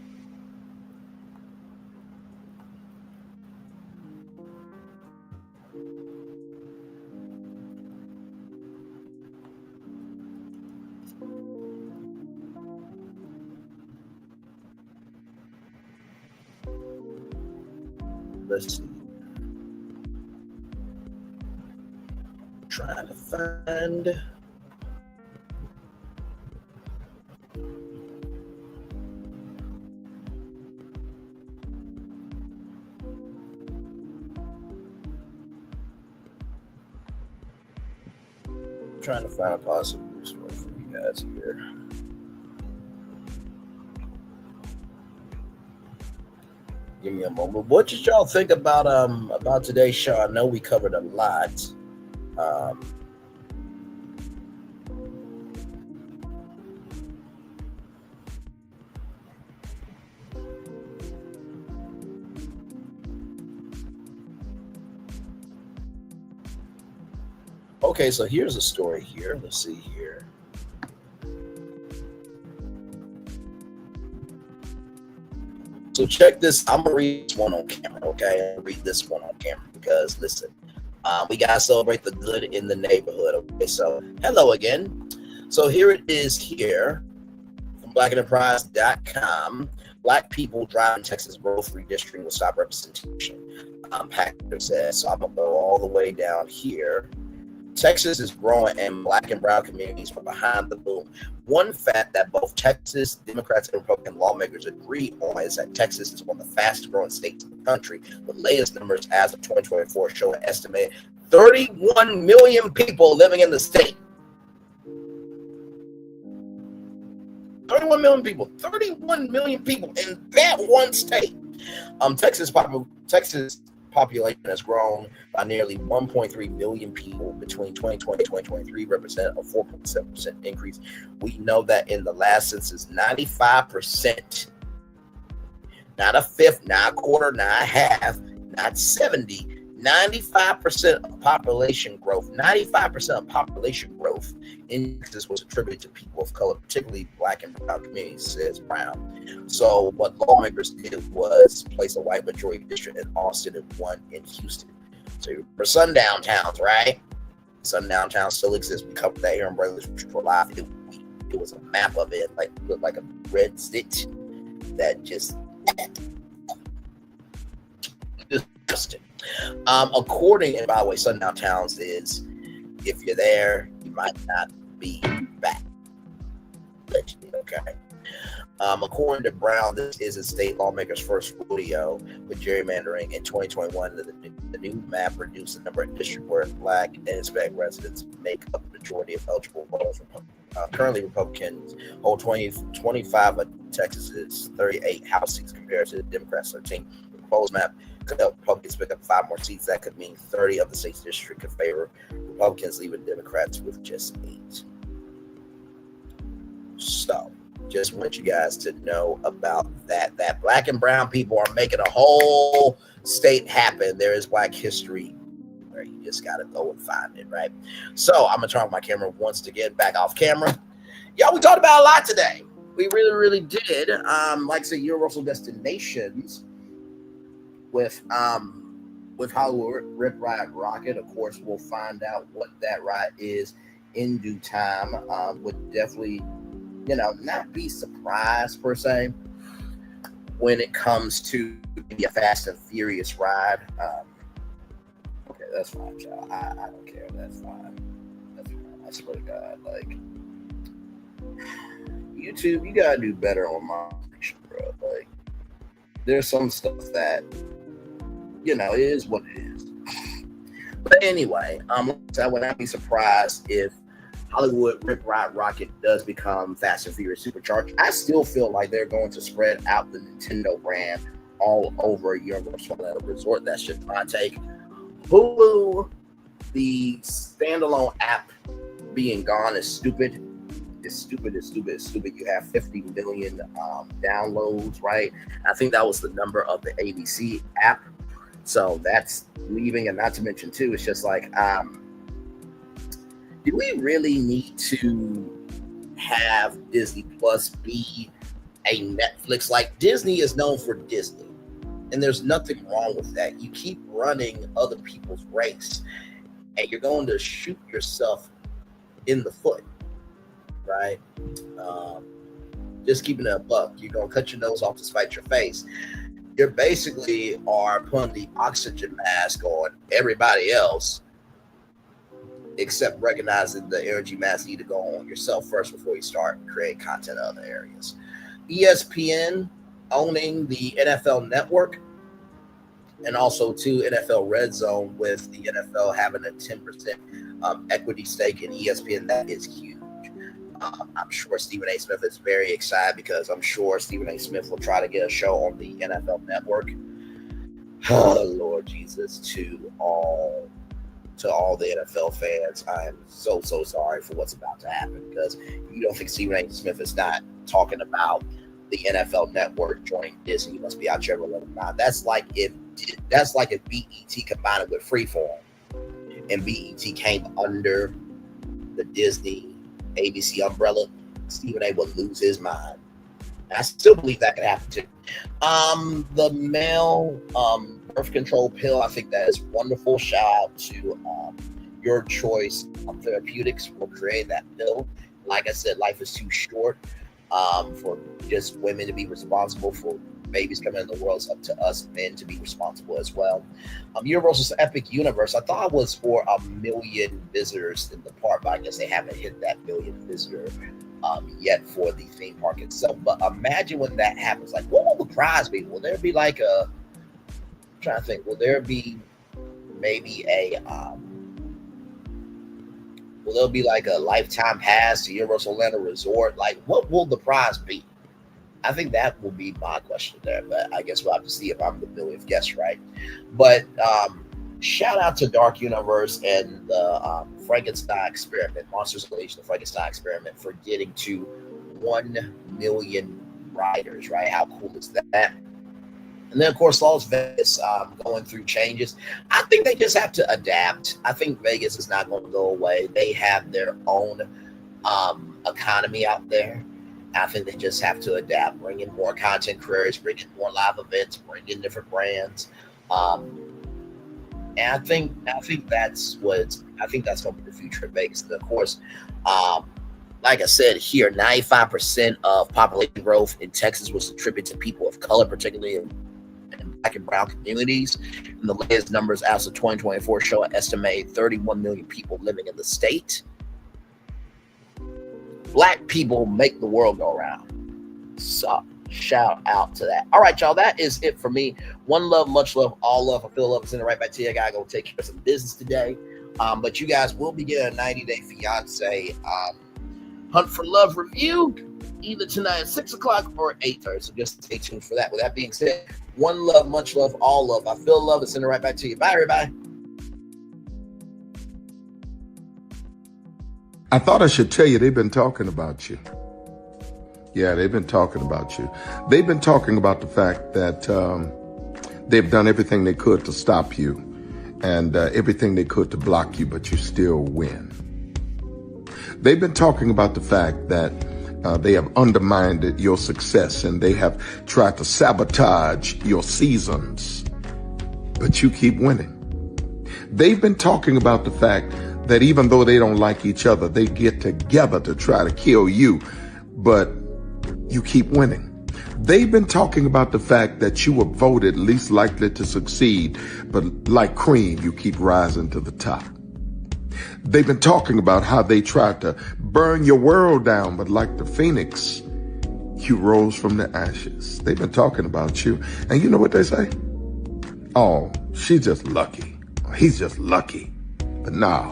Let's see. Trying to find. Trying to find a positive news story for you guys here. Give me a moment. What did y'all think about today's show? I know we covered a lot. Okay, so here's a story here. Let's see here. So check this. I'm gonna read this one on camera, okay? I'm gonna read this one on camera because listen, we gotta celebrate the good in the neighborhood. Okay, so hello again. So here it is here from blackenterprise.com. Black people driving Texas growth redistricting will stop representation. Packer says. So I'm gonna go all the way down here. Texas is growing and Black and brown communities are behind the boom. One fact that both Texas Democrats and Republican lawmakers agree on is that Texas is one of the fastest growing states in the country. The latest numbers as of 2024 show an estimated 31 million people living in the state. 31 million people in that one state. Texas population has grown by nearly 1.3 million people between 2020 and 2023, representing a 4.7% increase. We know that in the last census, 95%, not a fifth, not a quarter, not a half, not 70, 95% of population growth, 95% of population growth in Texas was attributed to people of color, particularly Black and brown communities, says Brown. So what lawmakers did was place a white majority district in Austin and one in Houston. So for sundown towns, right? Sundown towns still exist. We covered that here in Brainley's for Live. It was a map of it, like looked like a red stitch that just disgusting. According, and by the way, sundown towns is if you're there, you might not be back. Okay. According to Brown, this is a state lawmaker's first rodeo with gerrymandering. In 2021, the new map reduced the number of districts where Black and Hispanic residents make up the majority of eligible voters. Currently, Republicans hold 25 of Texas's 38 House seats compared to the Democrats' 13. The proposed map could help Republicans pick up 5 more seats. That could mean 30 of the state's district could favor Republicans, leaving Democrats with just 8. So, just want you guys to know about that. That Black and brown people are making a whole state happen. There is Black history where you just got to go and find it, right? So, I'm going to turn off my camera once again, back off camera. Y'all, we talked about a lot today. We really, really did. Like I said, universal destinations with with Hollywood Rip Ride Rocket. Of course, we'll find out what that ride is in due time. Would definitely, not be surprised per se when it comes to maybe a Fast and Furious ride. Okay, that's fine, y'all. I don't care. That's fine. I swear to God, like, YouTube, you gotta do better on moderation, bro. Like, there's some stuff that, it is what it is. But anyway, I would not be surprised if Hollywood Rip Ride Rocket does become Fast and Furious Supercharged. I still feel like they're going to spread out the Nintendo brand all over Universal Orlando Resort. That's just my take. Hulu, the standalone app being gone is stupid. It's stupid. You have 50 million downloads, right? I think that was the number of the ABC app. So that's leaving, and not to mention too, it's just like, do we really need to have Disney Plus be a Netflix? Like, Disney is known for Disney, and there's nothing wrong with that. You keep running other people's race, and you're going to shoot yourself in the foot, right? Just keeping it a buck. You're going to cut your nose off to spite your face. You basically are putting the oxygen mask on everybody else, except recognizing the energy mask need to go on yourself first before you start creating content in other areas. ESPN owning the NFL Network, and also too NFL Red Zone, with the NFL having a 10% equity stake in ESPN. That is huge. I'm sure Stephen A. Smith is very excited, because I'm sure Stephen A. Smith will try to get a show on the NFL Network. Oh, Lord Jesus, to all the NFL fans, I am so sorry for what's about to happen, because you don't think Stephen A. Smith is not talking about the NFL Network joining Disney. You must be out your mind. That's like if BET combined it with Freeform, and BET came under the Disney ABC umbrella. Stephen A. would lose his mind. I still believe that could happen too. The male birth control pill, I think that is wonderful. Shout out to Your Choice Therapeutics for creating that pill. Like I said, life is too short for just women to be responsible for babies coming in the world. It's up to us men to be responsible as well. Universal's Epic Universe, I thought it was for 1 million visitors in the park, but I guess they haven't hit that 1 million visitor yet for the theme park itself. But imagine when that happens, like, what will the prize be? Will there be like I'm trying to think, will there be maybe will there be like a lifetime pass to Universal Orlando Resort? Like, what will the prize be? I think that will be my question there, but I guess we'll have to see if I'm the millionth guest, right? But shout out to Dark Universe and the Frankenstein Experiment, Monsters Unleashed, the Frankenstein Experiment, for getting to 1 million riders, right? How cool is that? And then, of course, Las Vegas going through changes. I think they just have to adapt. I think Vegas is not going to go away. They have their own economy out there. I think they just have to adapt, bring in more content creators, bring in more live events, bring in different brands. And I think that's going to be the future of Vegas. And of course, like I said here, 95% of population growth in Texas was attributed to people of color, particularly in Black and brown communities. And the latest numbers as of 2024 show an estimated 31 million people living in the state. Black people make the world go around. So shout out to that. All right, y'all, that is it for me. One love, much love, all love. I feel love is in it right back to you. I gotta go take care of some business today. But you guys will be getting a 90-day fiance Hunt for Love review either tonight at 6 o'clock or 8:30. So just stay tuned for that. With that being said, one love, much love, all love. I feel love is in it right back to you. Bye, everybody. I thought I should tell you, they've been talking about you. Yeah, they've been talking about you. They've been talking about the fact that they've done everything they could to stop you and everything they could to block you, but you still win. They've been talking about the fact that they have undermined your success and they have tried to sabotage your seasons. but you keep winning. They've been talking about the fact that even though they don't like each other, they get together to try to kill you, but you keep winning. They've been talking about the fact that you were voted least likely to succeed, but like cream, you keep rising to the top. They've been talking about how they tried to burn your world down, but like the phoenix, you rose from the ashes. They've been talking about you, and you know what they say? Oh, she's just lucky. He's just lucky. But no,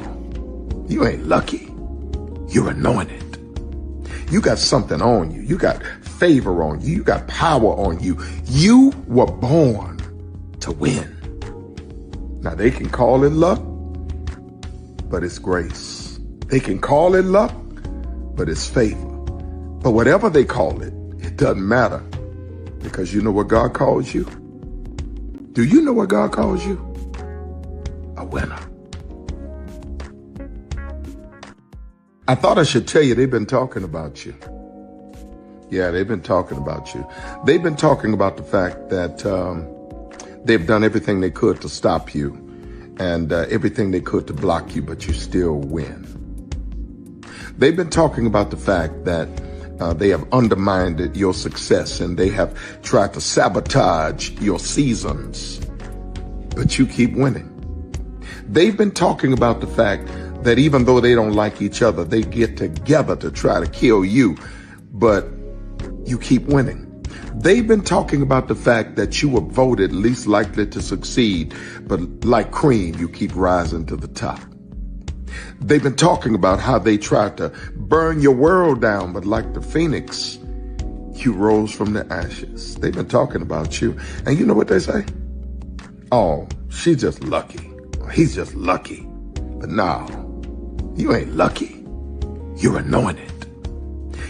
you ain't lucky. You're anointed. You got something on you. You got favor on you. You got power on you. You were born to win. Now they can call it luck, but it's grace. They can call it luck, but it's favor. But whatever they call it, it doesn't matter, because you know what God calls you? Do you know what God calls you? A winner. I thought I should tell you they've been talking about you. Yeah, they've been talking about you. They've been talking about the fact that they've done everything they could to stop you and everything they could to block you, but you still win. They've been talking about the fact that they have undermined your success and they have tried to sabotage your seasons, but you keep winning. They've been talking about the fact that even though they don't like each other, they get together to try to kill you, but you keep winning. They've been talking about the fact that you were voted least likely to succeed, but like cream, you keep rising to the top. They've been talking about how they tried to burn your world down, but like the phoenix, you rose from the ashes. They've been talking about you, and you know what they say? Oh, she's just lucky. He's just lucky. But no, you ain't lucky. You're anointed.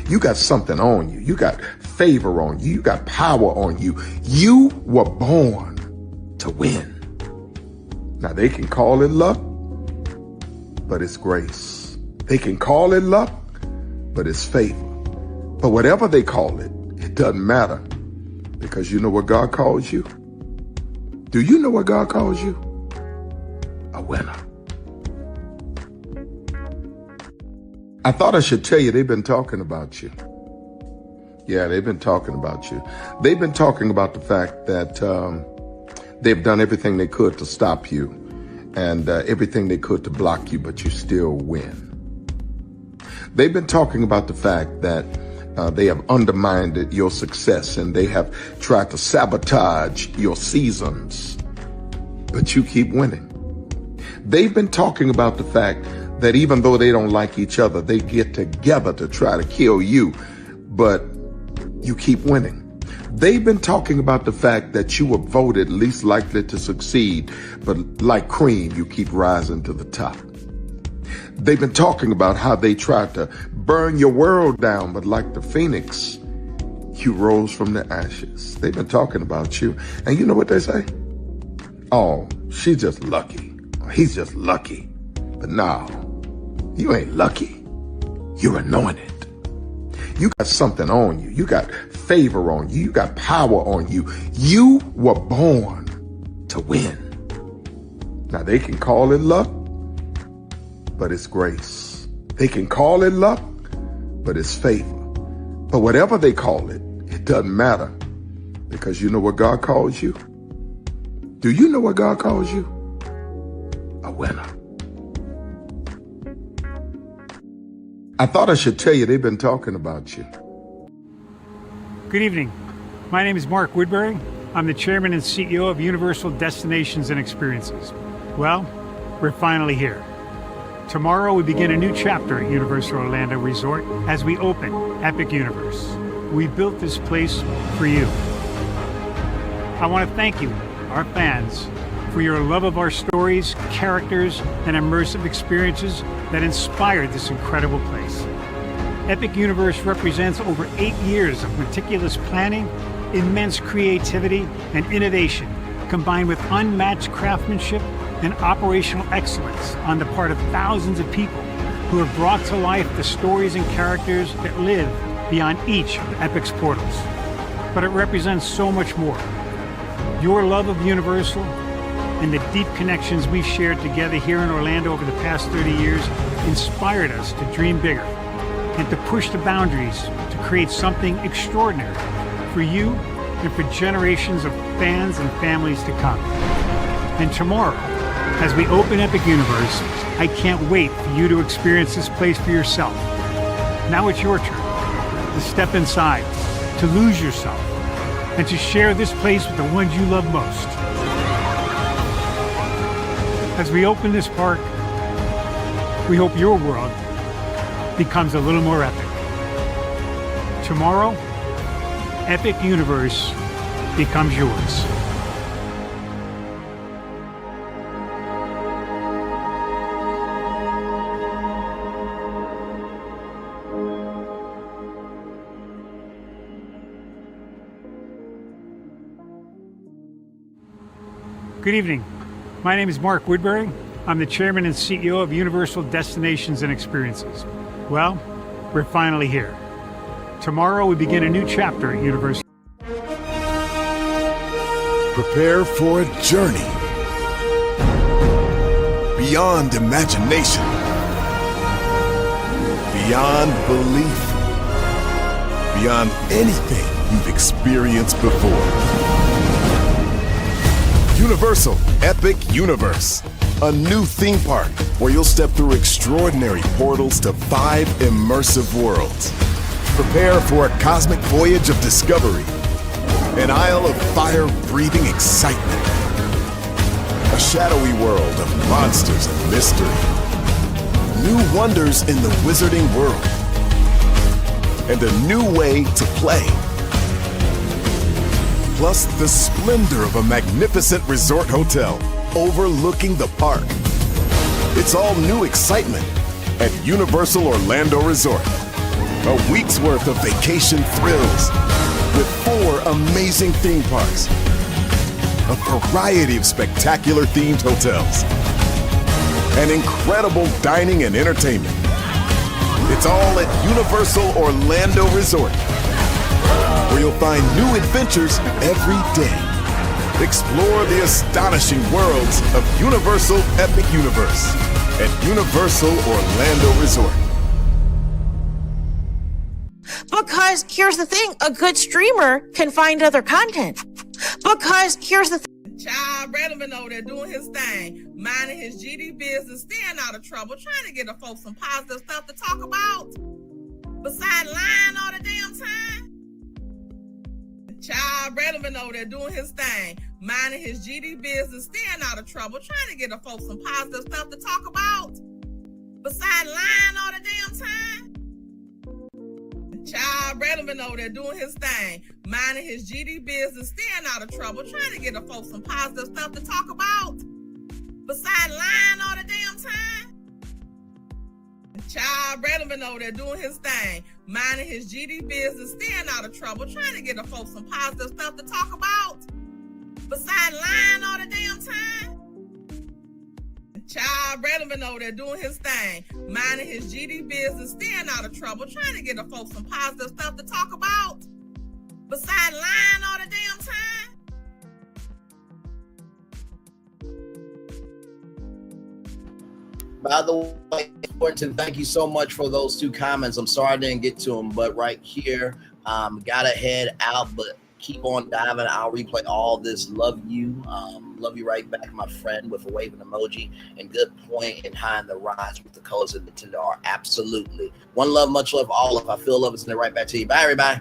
You got something on you. You got favor on you. You got power on you. You were born to win. Now they can call it luck, but it's grace. They can call it luck, but it's favor. But whatever they call it, it doesn't matter, because you know what God calls you? Do you know what God calls you? A winner. I thought I should tell you they've been talking about you. Yeah, they've been talking about you. They've been talking about the fact that they've done everything they could to stop you and everything they could to block you, but you still win. They've been talking about the fact that they have undermined your success and they have tried to sabotage your seasons, but you keep winning. They've been talking about the fact that even though they don't like each other, they get together to try to kill you, but you keep winning. They've been talking about the fact that you were voted least likely to succeed, but like cream, you keep rising to the top. They've been talking about how they tried to burn your world down, but like the phoenix, you rose from the ashes. They've been talking about you, and you know what they say? Oh, she's just lucky. He's just lucky. But no, you ain't lucky. You're anointed. You got something on you. You got favor on you. You got power on you. You were born to win. Now they can call it luck, but it's grace. They can call it luck, but it's favor. But whatever they call it, it doesn't matter, because you know what God calls you? Do you know what God calls you? A winner. I thought I should tell you they've been talking about you. Good evening. My name is Mark Woodbury. I'm the chairman and CEO of Universal Destinations and Experiences. Well, we're finally here. Tomorrow we begin a new chapter at Universal Orlando Resort as we open Epic Universe. We built this place for you. I want to thank you, our fans, for your love of our stories, characters, and immersive experiences that inspired this incredible place. Epic Universe represents over 8 years of meticulous planning, immense creativity, and innovation, combined with unmatched craftsmanship and operational excellence on the part of thousands of people who have brought to life the stories and characters that live beyond each of Epic's portals. But it represents so much more. Your love of Universal, and the deep connections we've shared together here in Orlando over the past 30 years inspired us to dream bigger and to push the boundaries to create something extraordinary for you and for generations of fans and families to come. And tomorrow, as we open Epic Universe, I can't wait for you to experience this place for yourself. Now it's your turn to step inside, to lose yourself, and to share this place with the ones you love most. As we open this park, we hope your world becomes a little more epic. Tomorrow, Epic Universe becomes yours. Good evening. My name is Mark Woodbury. I'm the chairman and CEO of Universal Destinations and Experiences. Well, we're finally here. Tomorrow we begin a new chapter at Universal. Prepare for a journey beyond imagination, beyond belief, beyond anything you've experienced before. Universal Epic Universe, a new theme park where you'll step through extraordinary portals to 5 immersive worlds. Prepare for a cosmic voyage of discovery, an isle of fire-breathing excitement, a shadowy world of monsters and mystery, new wonders in the wizarding world, and a new way to play. Plus the splendor of a magnificent resort hotel overlooking the park. It's all new excitement at Universal Orlando Resort. A week's worth of vacation thrills with 4 amazing theme parks, a variety of spectacular themed hotels, and incredible dining and entertainment. It's all at Universal Orlando Resort, where you'll find new adventures every day. Explore the astonishing worlds of Universal Epic Universe at Universal Orlando Resort. Because here's the thing, a good streamer can find other content. Because here's the thing. Child Redman over there doing his thing, minding his GD business, staying out of trouble, trying to get the folks some positive stuff to talk about. Besides lying all the damn time. Child Redman over there doing his thing, minding his GD business, staying out of trouble, trying to get the folks some positive stuff to talk about. Besides lying all the damn time. Child Redman over there doing his thing, minding his GD business, staying out of trouble, trying to get the folks some positive stuff to talk about. Besides lying all the damn time. Child Redman over there doing his thing, minding his GD business, staying out of trouble, trying to get the folks some positive stuff to talk about. Besides lying all the damn time. Child Redman over there doing his thing, minding his GD business, staying out of trouble, trying to get the folks some positive stuff to talk about. Besides lying all the damn time. By the way, Thornton, thank you so much for those 2 comments. I'm sorry I didn't get to them, but right here, gotta head out, but keep on diving. I'll replay all this. Love you. Love you right back, my friend, with a waving emoji. And good point in high in the rise with the colors of Nintendo are absolutely. One love, much love, all love. I feel love is in it right back to you. Bye, everybody.